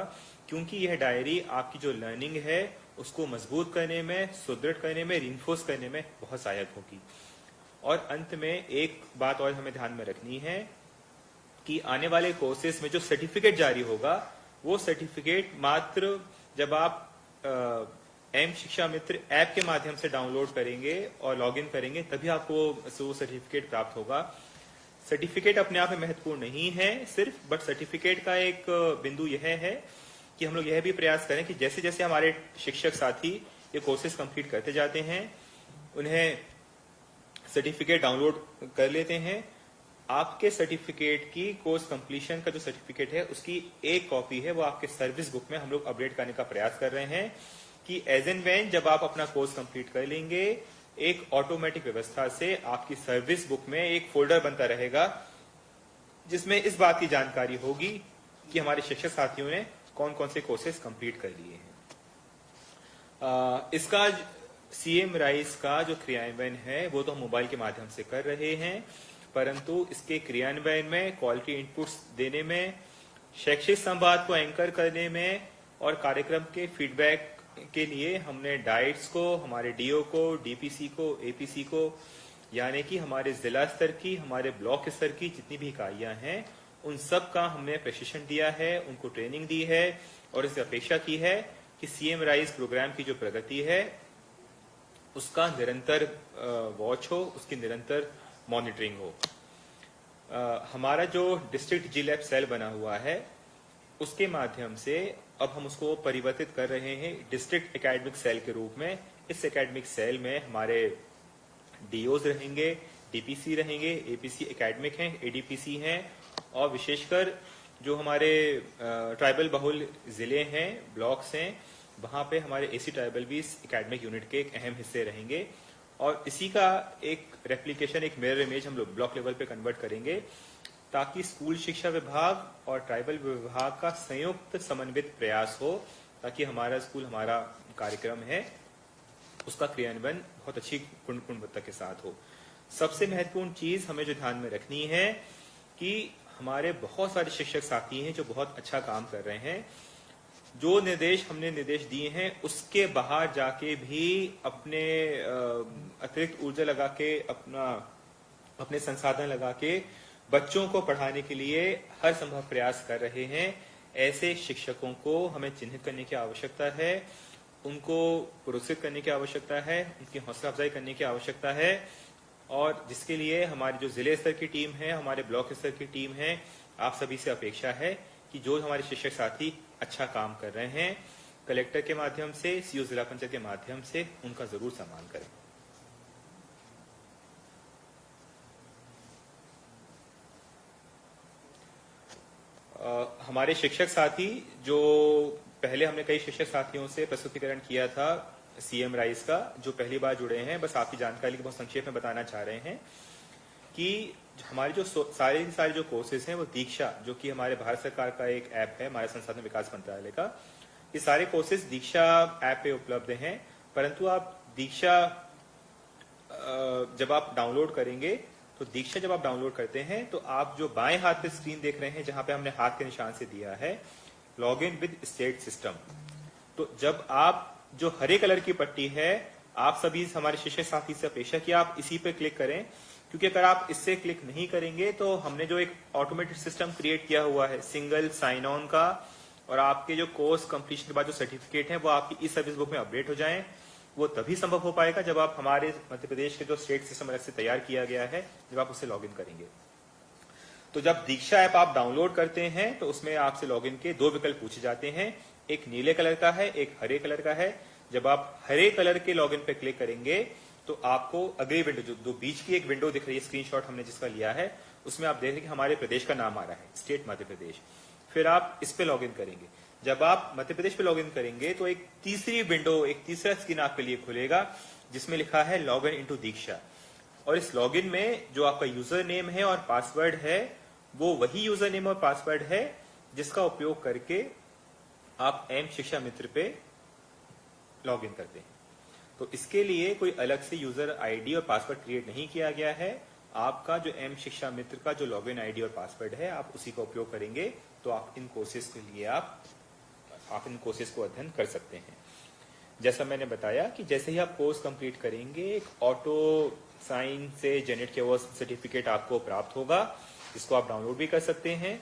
क्योंकि यह डायरी आपकी जो लर्निंग है उसको मजबूत करने में, सुदृढ़ करने में, रिइंफोर्स करने में बहुत सहायक होगी। और अंत में एक बात और हमें ध्यान में रखनी है कि आने वाले कोर्सेज में जो सर्टिफिकेट जारी होगा, वो सर्टिफिकेट मात्र जब आप एम शिक्षा मित्र ऐप के माध्यम से डाउनलोड करेंगे और लॉगिन करेंगे, तभी आपको वो सर्टिफिकेट प्राप्त होगा। सर्टिफिकेट अपने आप में महत्वपूर्ण नहीं है सिर्फ, बट सर्टिफिकेट का एक बिंदु यह है कि हम लोग यह भी प्रयास करें कि जैसे जैसे हमारे शिक्षक साथी ये कोर्सेज कंप्लीट करते जाते हैं, उन्हें सर्टिफिकेट डाउनलोड कर लेते हैं। आपके सर्टिफिकेट की कोर्स कंप्लीशन का जो सर्टिफिकेट है उसकी एक कॉपी है, वो आपके सर्विस बुक में हम लोग अपडेट करने का प्रयास कर रहे हैं कि एज एंड व्हेन जब आप अपना कोर्स कंप्लीट कर लेंगे, एक ऑटोमेटिक व्यवस्था से आपकी सर्विस बुक में एक फोल्डर बनता रहेगा जिसमें इस बात की जानकारी होगी कि हमारे शिक्षक साथियों ने कौन कौन से कोर्सेज कंप्लीट कर लिए हैं। इसका सीएम राइज का जो क्रियान्वयन है वो तो हम मोबाइल के माध्यम से कर रहे हैं, परंतु इसके क्रियान्वयन में, क्वालिटी इनपुट्स देने में, शैक्षिक संवाद को एंकर करने में और कार्यक्रम के फीडबैक के लिए हमने डाइट्स को, हमारे डीओ को, डीपीसी को, एपीसी को, यानी कि हमारे जिला स्तर की, हमारे ब्लॉक स्तर की जितनी भी इकाइयां हैं उन सब का हमने प्रशिक्षण दिया है, उनको ट्रेनिंग दी है और इससे अपेक्षा की है कि सीएम राइज प्रोग्राम की जो प्रगति है उसका निरंतर वॉच हो, उसकी निरंतर मॉनिटरिंग हो। हमारा जो डिस्ट्रिक्ट जी लैब सेल बना हुआ है उसके माध्यम से अब हम उसको परिवर्तित कर रहे हैं डिस्ट्रिक्ट एकेडमिक सेल के रूप में। इस एकेडमिक सेल में हमारे डीओज रहेंगे, डीपीसी रहेंगे, एपीसी एकेडमिक हैं, एडीपीसी हैं और विशेषकर जो हमारे ट्राइबल बहुल जिले हैं, ब्लॉक्स हैं, वहां पे हमारे एसी ट्राइबल भी इस एकेडमिक यूनिट के एक अहम हिस्से रहेंगे और इसी का एक रेप्लिकेशन, एक मिरर इमेज हम लोग ब्लॉक लेवल पे कन्वर्ट करेंगे ताकि स्कूल शिक्षा विभाग और ट्राइबल विभाग का संयुक्त समन्वित प्रयास हो ताकि हमारा स्कूल, हमारा कार्यक्रम है उसका क्रियान्वयन बहुत अच्छी गुणवत्ता के साथ हो। सबसे महत्वपूर्ण चीज हमें जो ध्यान में रखनी है कि हमारे बहुत सारे शिक्षक साथी हैं जो बहुत अच्छा काम कर रहे हैं। जो हमने निर्देश दिए हैं उसके बाहर जाके भी अपने अतिरिक्त ऊर्जा लगा के, अपने संसाधन लगा के बच्चों को पढ़ाने के लिए हर संभव प्रयास कर रहे हैं। ऐसे शिक्षकों को हमें चिन्हित करने की आवश्यकता है, उनको प्रोत्साहित करने की आवश्यकता है, उनकी हौसला अफजाई करने की आवश्यकता है और जिसके लिए हमारी जो जिले स्तर की टीम है, हमारे ब्लॉक स्तर की टीम है, आप सभी से अपेक्षा है कि जो हमारे शिक्षक साथी अच्छा काम कर रहे हैं, कलेक्टर के माध्यम से, सीओ जिला पंचायत के माध्यम से उनका जरूर सम्मान करें। हमारे शिक्षक साथी जो पहले हमने कई शिक्षक साथियों से प्रस्तुतिकरण किया था सीएम राइज का, जो पहली बार जुड़े हैं, बस आपकी जानकारी को बहुत संक्षेप में बताना चाह रहे हैं कि हमारे जो सारे जो कोर्सेज हैं वो दीक्षा, जो कि हमारे भारत सरकार का एक ऐप है, हमारे संसाधन विकास मंत्रालय का, ये सारे कोर्सेज दीक्षा ऐप पे उपलब्ध हैं। परंतु आप दीक्षा जब आप डाउनलोड करेंगे तो दीक्षा जब आप डाउनलोड करते हैं तो आप जो बाएं हाथ पे स्क्रीन देख रहे हैं जहां पे हमने हाथ के निशान से दिया है log in with state system, तो जब आप जो हरे कलर की पट्टी है, आप सभी हमारे शिक्षक साथी से अपेक्षा कि आप इसी पे क्लिक करें, क्योंकि अगर आप इससे क्लिक नहीं करेंगे तो हमने जो एक ऑटोमेटेड सिस्टम क्रिएट किया हुआ है सिंगल साइन ऑन का, और आपके जो कोर्स कंप्लीशन के बाद जो सर्टिफिकेट है वो आपकी ई सर्विस बुक में अपडेट हो जाएं, वो तभी संभव हो पाएगा जब आप हमारे मध्य प्रदेश के जो स्टेट सिस्टम अलग से तैयार किया गया है, जब आप उससे लॉग इन करेंगे। तो जब दीक्षा ऐप आप डाउनलोड करते हैं तो उसमें आपसे लॉग इन के दो विकल्प पूछे जाते हैं, एक नीले कलर का है, एक हरे कलर का है। जब आप हरे कलर के लॉग इन पे क्लिक करेंगे तो आपको अगली विंडो, जो बीच की एक विंडो दिख रही है, स्क्रीनशॉट हमने जिसका लिया है, उसमें आप देख रहे हैं कि हमारे प्रदेश का नाम आ रहा है, स्टेट मध्य प्रदेश। फिर आप इस पे लॉग इन करेंगे। जब आप मध्य प्रदेश पे लॉग इन करेंगे तो एक तीसरी विंडो, एक तीसरा स्क्रीन आपके लिए खुलेगा जिसमें लिखा है लॉग इन इनटू दीक्षा, और इस लॉग इन में जो आपका यूजर नेम है और पासवर्ड है वो वही यूजर नेम और पासवर्ड है जिसका उपयोग करके आप एम शिक्षा मित्र पे लॉग इन करते हैं। तो इसके लिए कोई अलग से यूजर आईडी और पासवर्ड क्रिएट नहीं किया गया है। आपका जो एम शिक्षा मित्र का जो लॉगिन आईडी और पासवर्ड है आप उसी का उपयोग करेंगे तो आप इन कोर्सेज के लिए आप इन कोर्सेज को अध्ययन कर सकते हैं। जैसा मैंने बताया कि जैसे ही आप कोर्स कंप्लीट करेंगे एक ऑटो साइन से जनरेट किया हुआ सर्टिफिकेट आपको प्राप्त होगा, जिसको आप डाउनलोड भी कर सकते हैं।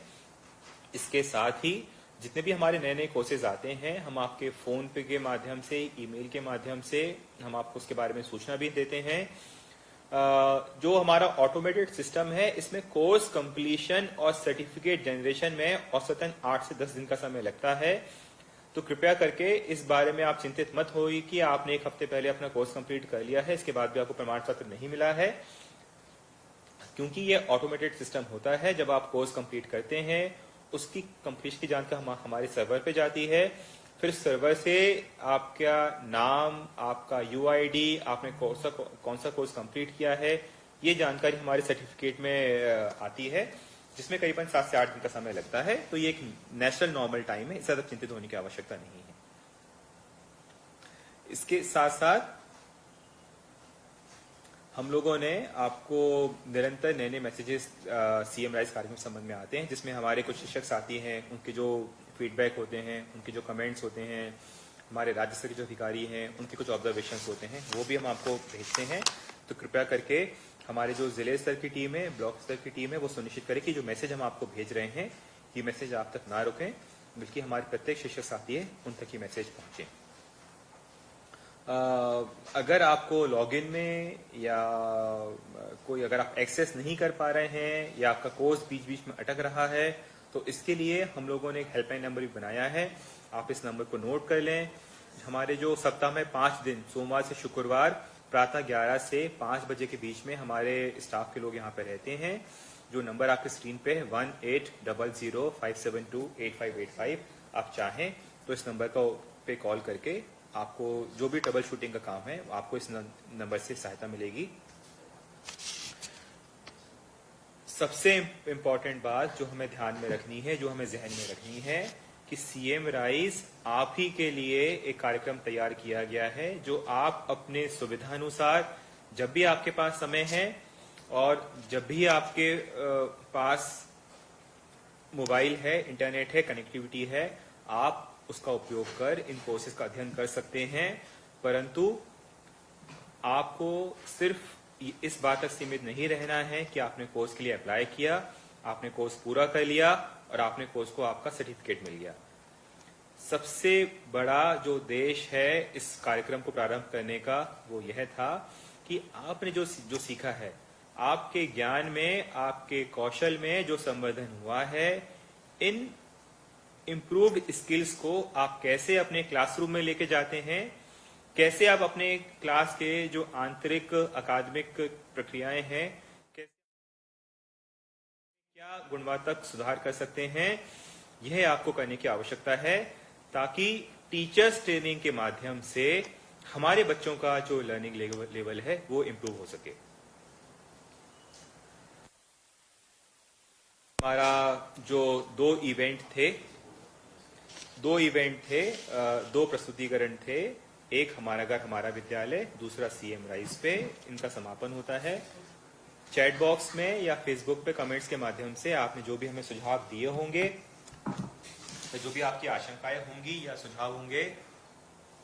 इसके साथ ही जितने भी हमारे नए नए कोर्सेज आते हैं हम आपके फोन पे के माध्यम से, ईमेल के माध्यम से हम आपको उसके बारे में सूचना भी देते हैं। जो हमारा ऑटोमेटेड सिस्टम है इसमें कोर्स कंप्लीशन और सर्टिफिकेट जनरेशन में औसतन 8 से 10 दिन का समय लगता है। तो कृपया करके इस बारे में आप चिंतित मत होइए कि आपने एक हफ्ते पहले अपना कोर्स कंप्लीट कर लिया है, इसके बाद भी आपको प्रमाण पत्र नहीं मिला है, क्योंकि ये ऑटोमेटेड सिस्टम होता है। जब आप कोर्स कंप्लीट करते हैं उसकी कंप्लीशन की जानकारी हमारे सर्वर पे जाती है, फिर सर्वर से आपका नाम, आपका यूआईडी, आपने कौन सा कोर्स कंप्लीट किया है, ये जानकारी हमारे सर्टिफिकेट में आती है, जिसमें करीबन 7 से 8 दिन का समय लगता है। तो ये एक नेशनल नॉर्मल टाइम है, इससे ज्यादा चिंतित होने की आवश्यकता नहीं है। इसके साथ साथ हम लोगों ने आपको निरंतर नए नए मैसेजेस सीएम राइज कार्यक्रम के संबंध में आते हैं, जिसमें हमारे कुछ शिक्षक साथी हैं, उनके जो फीडबैक होते हैं, उनके जो कमेंट्स होते हैं, हमारे राज्य स्तर के जो अधिकारी हैं उनके कुछ ऑब्जर्वेशंस होते हैं, वो भी हम आपको भेजते हैं। तो कृपया करके हमारे जो जिले स्तर की टीम है, ब्लॉक स्तर की टीम है, वो सुनिश्चित करें कि जो मैसेज हम आपको भेज रहे हैं ये मैसेज आप तक ना रुकें, बल्कि हमारे प्रत्येक शिक्षक साथी है उन तक ये मैसेज पहुंचे। अगर आपको लॉगिन में या कोई अगर आप एक्सेस नहीं कर पा रहे हैं या आपका कोर्स बीच बीच में अटक रहा है, तो इसके लिए हम लोगों ने एक हेल्पलाइन नंबर भी बनाया है, आप इस नंबर को नोट कर लें। हमारे जो सप्ताह में 5 दिन सोमवार से शुक्रवार प्रातः 11 से 5 बजे के बीच में हमारे स्टाफ के लोग यहाँ पे रहते हैं। जो नंबर आपके स्क्रीन पे है 1800572858 आप चाहें तो इस नंबर को पे कॉल करके आपको जो भी ट्रबल शूटिंग का काम है आपको इस नंबर से सहायता मिलेगी। सबसे इम्पोर्टेंट बात जो हमें ध्यान में रखनी है, जो हमें जहन में रखनी है कि सीएम राइज आप ही के लिए एक कार्यक्रम तैयार किया गया है, जो आप अपने सुविधानुसार जब भी आपके पास समय है और जब भी आपके पास मोबाइल है, इंटरनेट है, कनेक्टिविटी है, आप उसका उपयोग कर इन कोर्सेज का अध्ययन कर सकते हैं। परंतु आपको सिर्फ इस बात तक सीमित नहीं रहना है कि आपने कोर्स के लिए अप्लाई किया, आपने कोर्स पूरा कर लिया और आपने कोर्स को आपका सर्टिफिकेट मिल गया। सबसे बड़ा जो उद्देश्य है इस कार्यक्रम को प्रारंभ करने का वो यह था कि आपने जो सीखा है, आपके ज्ञान में, आपके कौशल में जो संवर्धन हुआ है, इन इम्प्रूव्ड स्किल्स को आप कैसे अपने क्लासरूम में लेके जाते हैं, कैसे आप अपने क्लास के जो आंतरिक अकादमिक प्रक्रियाएं हैं, क्या गुणवत्ता सुधार कर सकते हैं, यह आपको करने की आवश्यकता है, ताकि टीचर्स ट्रेनिंग के माध्यम से हमारे बच्चों का जो लर्निंग लेवल है वो इम्प्रूव हो सके। हमारा जो दो इवेंट थे, दो प्रस्तुतिकरण थे, एक हमारा घर हमारा विद्यालय, दूसरा सीएम राइज पे इनका समापन होता है। चैट बॉक्स में या फेसबुक पे कमेंट्स के माध्यम से आपने जो भी हमें सुझाव दिए होंगे, तो जो भी आपकी आशंकाएं होंगी या सुझाव होंगे,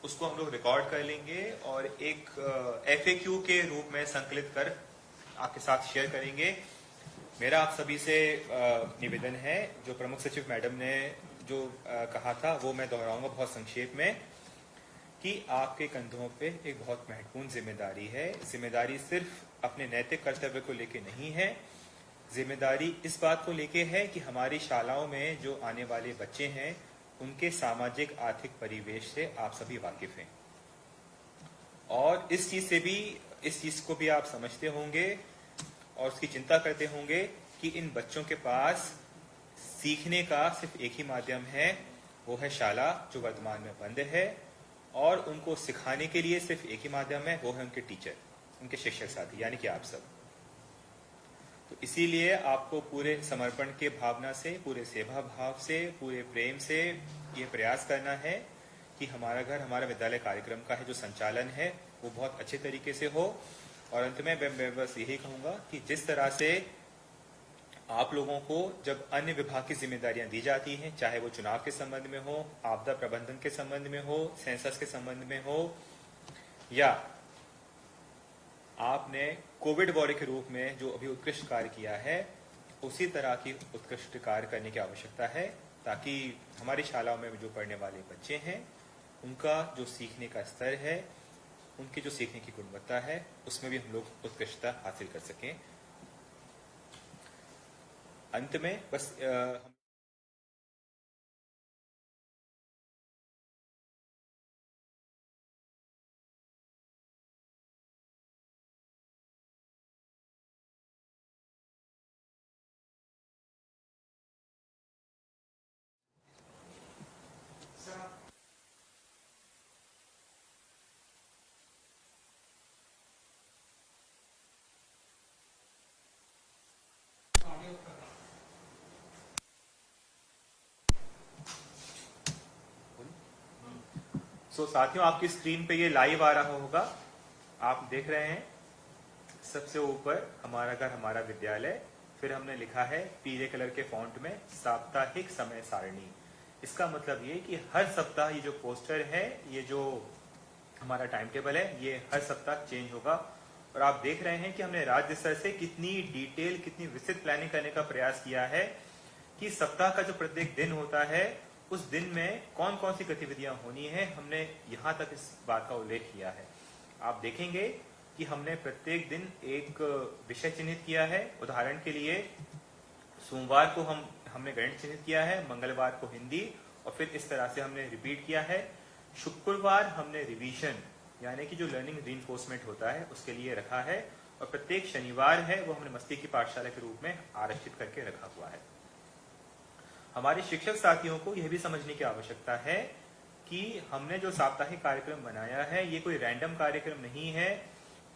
उसको हम लोग रिकॉर्ड कर लेंगे और एक FAQ के रूप में संकलित कर आपके साथ शेयर करेंगे। मेरा आप सभी से निवेदन है, जो प्रमुख सचिव मैडम ने जो कहा था वो मैं दोहराऊंगा बहुत संक्षेप में, कि आपके कंधों पे एक बहुत महत्वपूर्ण जिम्मेदारी है। जिम्मेदारी सिर्फ अपने नैतिक कर्तव्य को लेके नहीं है, जिम्मेदारी इस बात को लेके है कि हमारी शालाओं में जो आने वाले बच्चे हैं उनके सामाजिक आर्थिक परिवेश से आप सभी वाकिफ हैं, और इस चीज को भी आप समझते होंगे और उसकी चिंता करते होंगे कि इन बच्चों के पास सीखने का सिर्फ एक ही माध्यम है, वो है शाला, जो वर्तमान में बंद है, और उनको सिखाने के लिए सिर्फ एक ही माध्यम है, वो है उनके टीचर, उनके शिक्षक साथी, यानी कि आप सब। तो इसीलिए आपको पूरे समर्पण के भावना से, पूरे सेवा भाव से, पूरे प्रेम से ये प्रयास करना है कि हमारा घर हमारा विद्यालय कार्यक्रम का है जो संचालन है वो बहुत अच्छे तरीके से हो। और अंत में मैं बस यही कहूंगा कि जिस तरह से आप लोगों को जब अन्य विभाग की जिम्मेदारियां दी जाती हैं, चाहे वो चुनाव के संबंध में हो, आपदा प्रबंधन के संबंध में हो, सेंसस के संबंध में हो, या आपने कोविड वॉरियर के रूप में जो अभी उत्कृष्ट कार्य किया है, उसी तरह की उत्कृष्ट कार्य करने की आवश्यकता है, ताकि हमारी शालाओं में जो पढ़ने वाले बच्चे हैं उनका जो सीखने का स्तर है, उनकी जो सीखने की गुणवत्ता है, उसमें भी हम लोग उत्कृष्टता हासिल कर सकें। अंत में बस साथियों, आपकी स्क्रीन पे ये लाइव आ रहा होगा। आप देख रहे हैं सबसे ऊपर हमारा घर हमारा विद्यालय, फिर हमने लिखा है पीले कलर के फॉन्ट में साप्ताहिक समय सारणी। इसका मतलब ये कि हर सप्ताह ये जो पोस्टर है, ये जो हमारा टाइम टेबल है, ये हर सप्ताह चेंज होगा। और आप देख रहे हैं कि हमने राज्य स्तर से कितनी डिटेल, कितनी विस्तृत प्लानिंग करने का प्रयास किया है कि सप्ताह का जो प्रत्येक दिन होता है उस दिन में कौन कौन सी गतिविधियां होनी है। हमने यहाँ तक इस बात का उल्लेख किया है। आप देखेंगे कि हमने प्रत्येक दिन एक विषय चिन्हित किया है। उदाहरण के लिए सोमवार को हमने गणित चिन्हित किया है, मंगलवार को हिंदी, और फिर इस तरह से हमने रिपीट किया है। शुक्रवार हमने रिवीजन यानी कि जो लर्निंग रीइंफोर्समेंट होता है उसके लिए रखा है, और प्रत्येक शनिवार है वो हमने मस्ती की पाठशाला के रूप में आरक्षित करके रखा हुआ है। हमारे शिक्षक साथियों को यह भी समझने की आवश्यकता है कि हमने जो साप्ताहिक कार्यक्रम बनाया है ये कोई रैंडम कार्यक्रम नहीं है।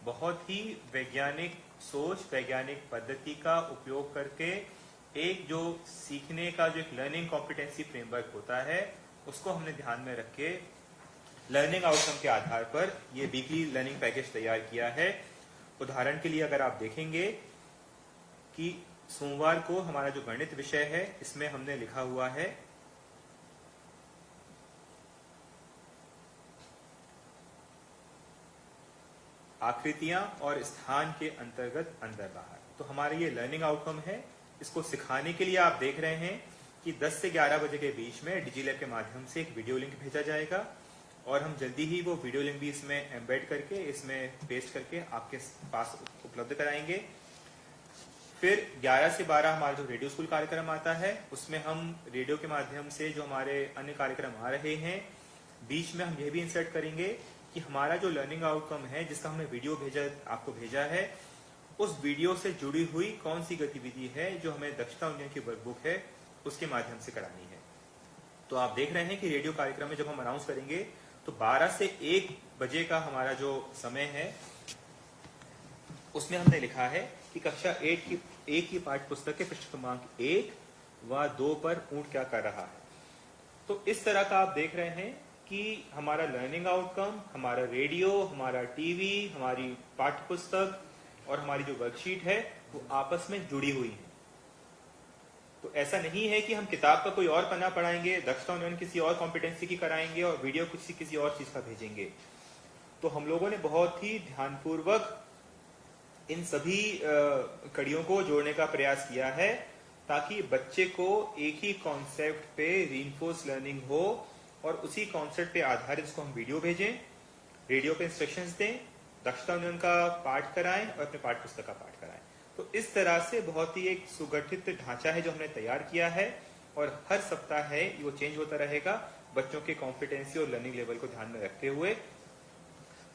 बहुत ही वैज्ञानिक सोच, वैज्ञानिक पद्धति का उपयोग करके एक जो सीखने का जो एक लर्निंग कॉम्पिटेंसी फ्रेमवर्क होता है उसको हमने ध्यान में रख के लर्निंग आउटकम के आधार पर ये वीकली लर्निंग पैकेज तैयार किया है। उदाहरण के लिए अगर आप देखेंगे कि सोमवार को हमारा जो गणित विषय है इसमें हमने लिखा हुआ है आकृतियां और स्थान के अंतर्गत अंदर बाहर। तो हमारा ये लर्निंग आउटकम है। इसको सिखाने के लिए आप देख रहे हैं कि 10 से 11 बजे के बीच में डिजीलैब के माध्यम से एक वीडियो लिंक भेजा जाएगा, और हम जल्दी ही वो वीडियो लिंक भी इसमें एम्बेड करके, इसमें पेस्ट करके आपके पास उपलब्ध कराएंगे। फिर 11 से 12 हमारा जो रेडियो स्कूल कार्यक्रम आता है उसमें हम रेडियो के माध्यम से जो हमारे अन्य कार्यक्रम आ रहे हैं, बीच में हम ये भी इंसर्ट करेंगे कि हमारा जो लर्निंग आउटकम है जिसका हमने वीडियो आपको भेजा है, उस वीडियो से जुड़ी हुई कौन सी गतिविधि है जो हमें दक्षता उन्नयन की वर्कबुक है उसके माध्यम से करानी है। तो आप देख रहे हैं कि रेडियो कार्यक्रम में जब हम अनाउंस करेंगे तो 12 से 1 बजे का हमारा जो समय है उसमें हमने लिखा है कि कक्षा 1 की पाठ्य पुस्तक के पृष्ठ क्रमांक 1 व 2 पर ऊंट क्या कर रहा है। तो इस तरह का आप देख रहे हैं कि हमारा लर्निंग आउटकम, हमारा रेडियो, हमारा टीवी, हमारी पाठ्य पुस्तक और हमारी जो वर्कशीट है वो आपस में जुड़ी हुई है। तो ऐसा नहीं है कि हम किताब का कोई और पन्ना पढ़ाएंगे, दक्षता उन्नयन किसी और कॉम्पिटेंसी की कराएंगे और वीडियो किसी और चीज का भेजेंगे। तो हम लोगों ने बहुत ही ध्यानपूर्वक इन सभी कड़ियों को जोड़ने का प्रयास किया है ताकि बच्चे को एक ही कॉन्सेप्ट पे रीइंफोर्स लर्निंग हो, और उसी कॉन्सेप्ट पे आधारित इसको हम वीडियो भेजें, रेडियो पे इंस्ट्रक्शंस दें, दक्षता उन्नयन का पाठ कराएं और अपने पाठ्य पुस्तक का पाठ कराएं। तो इस तरह से बहुत ही एक सुगठित ढांचा है जो हमने तैयार किया है, और हर सप्ताह है वो चेंज होता रहेगा बच्चों के कॉम्पिटेंसी और लर्निंग लेवल को ध्यान में रखते हुए।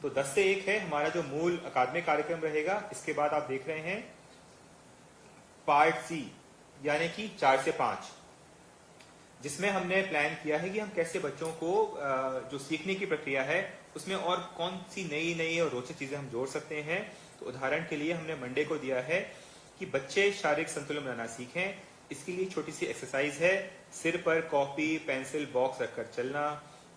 तो 10 से 1 है हमारा जो मूल अकादमिक कार्यक्रम रहेगा। इसके बाद आप देख रहे हैं पार्ट सी यानी कि 4 से 5, जिसमें हमने प्लान किया है कि हम कैसे बच्चों को जो सीखने की प्रक्रिया है उसमें और कौन सी नई और रोचक चीजें हम जोड़ सकते हैं। तो उदाहरण के लिए हमने मंडे को दिया है कि बच्चे शारीरिक संतुलन बनाना सीखें। इसके लिए छोटी सी एक्सरसाइज है, सिर पर कॉपी पेंसिल बॉक्स रखकर चलना,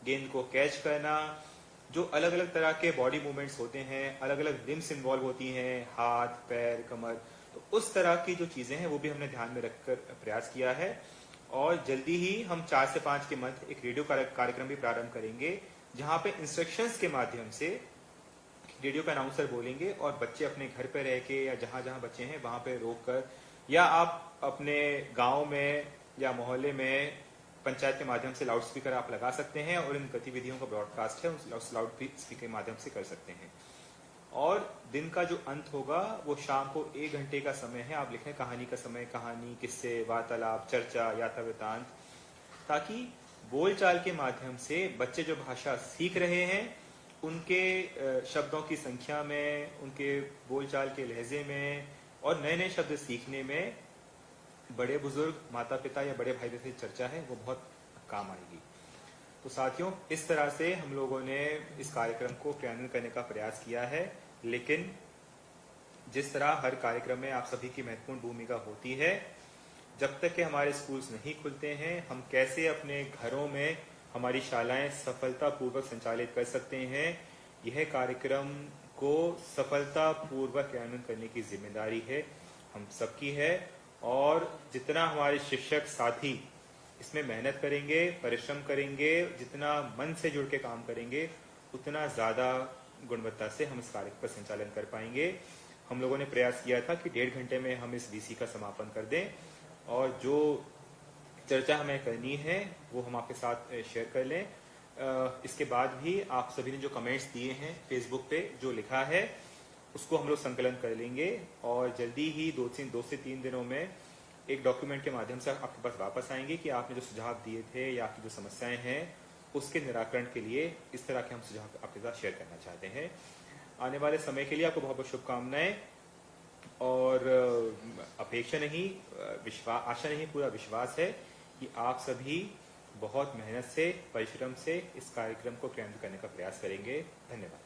गेंद को कैच करना, जो अलग अलग तरह के बॉडी मूवमेंट्स होते हैं, अलग अलग लिम्स इन्वॉल्व होती हैं, हाथ पैर कमर, तो उस तरह की जो चीजें हैं वो भी हमने ध्यान में रखकर प्रयास किया है। और जल्दी ही हम 4 से 5 के मध्य एक रेडियो कार्यक्रम भी प्रारंभ करेंगे जहां पे इंस्ट्रक्शंस के माध्यम से रेडियो पे अनाउंसर बोलेंगे और बच्चे अपने घर पे रह के या जहां जहां बच्चे हैं वहां पे रोक कर, या आप अपने गांव में या मोहल्ले में पंचायत के माध्यम से लाउड स्पीकर आप लगा सकते हैं और इन गतिविधियों का ब्रॉडकास्ट है उस लाउड स्पीकर के माध्यम से कर सकते हैं। और दिन का जो अंत होगा वो शाम को 1 घंटे का समय है। आप लिखें कहानी का समय, कहानी, किस्से, वार्तालाप, चर्चा, याथावृतांत, ताकि बोलचाल के माध्यम से बच्चे जो भाषा सीख रहे हैं उनके शब्दों की संख्या में, उनके बोलचाल के लहजे में और नए नए शब्द सीखने में बड़े बुजुर्ग, माता पिता या बड़े भाई से चर्चा है वो बहुत काम आएगी। तो साथियों, इस तरह से हम लोगों ने इस कार्यक्रम को क्रियान्वित करने का प्रयास किया है, लेकिन जिस तरह हर कार्यक्रम में आप सभी की महत्वपूर्ण भूमिका होती है, जब तक कि हमारे स्कूल्स नहीं खुलते हैं हम कैसे अपने घरों में हमारी शालाएं सफलतापूर्वक संचालित कर सकते हैं। यह कार्यक्रम को सफलतापूर्वक क्रियान्वयन करने की जिम्मेदारी है हम सबकी है, और जितना हमारे शिक्षक साथी इसमें मेहनत करेंगे, परिश्रम करेंगे, जितना मन से जुड़ के काम करेंगे, उतना ज़्यादा गुणवत्ता से हम इस कार्य का संचालन कर पाएंगे। हम लोगों ने प्रयास किया था कि 1.5 घंटे में हम इस वीसी का समापन कर दें, और जो चर्चा हमें करनी है वो हम आपके साथ शेयर कर लें। इसके बाद भी आप सभी ने जो कमेंट्स दिए हैं फेसबुक पे, जो लिखा है, उसको हम लोग संकलन कर लेंगे, और जल्दी ही 2 से 3 दिनों में एक डॉक्यूमेंट के माध्यम से आपके पास वापस आएंगे कि आपने जो सुझाव दिए थे या आपकी जो समस्याएं हैं उसके निराकरण के लिए इस तरह के हम सुझाव आपके साथ शेयर करना चाहते हैं। आने वाले समय के लिए आपको बहुत बहुत शुभकामनाएं, और अपेक्षा नहीं, आशा नहीं, पूरा विश्वास है कि आप सभी बहुत मेहनत से, परिश्रम से इस कार्यक्रम को क्रियान्वित करने का प्रयास करेंगे। धन्यवाद।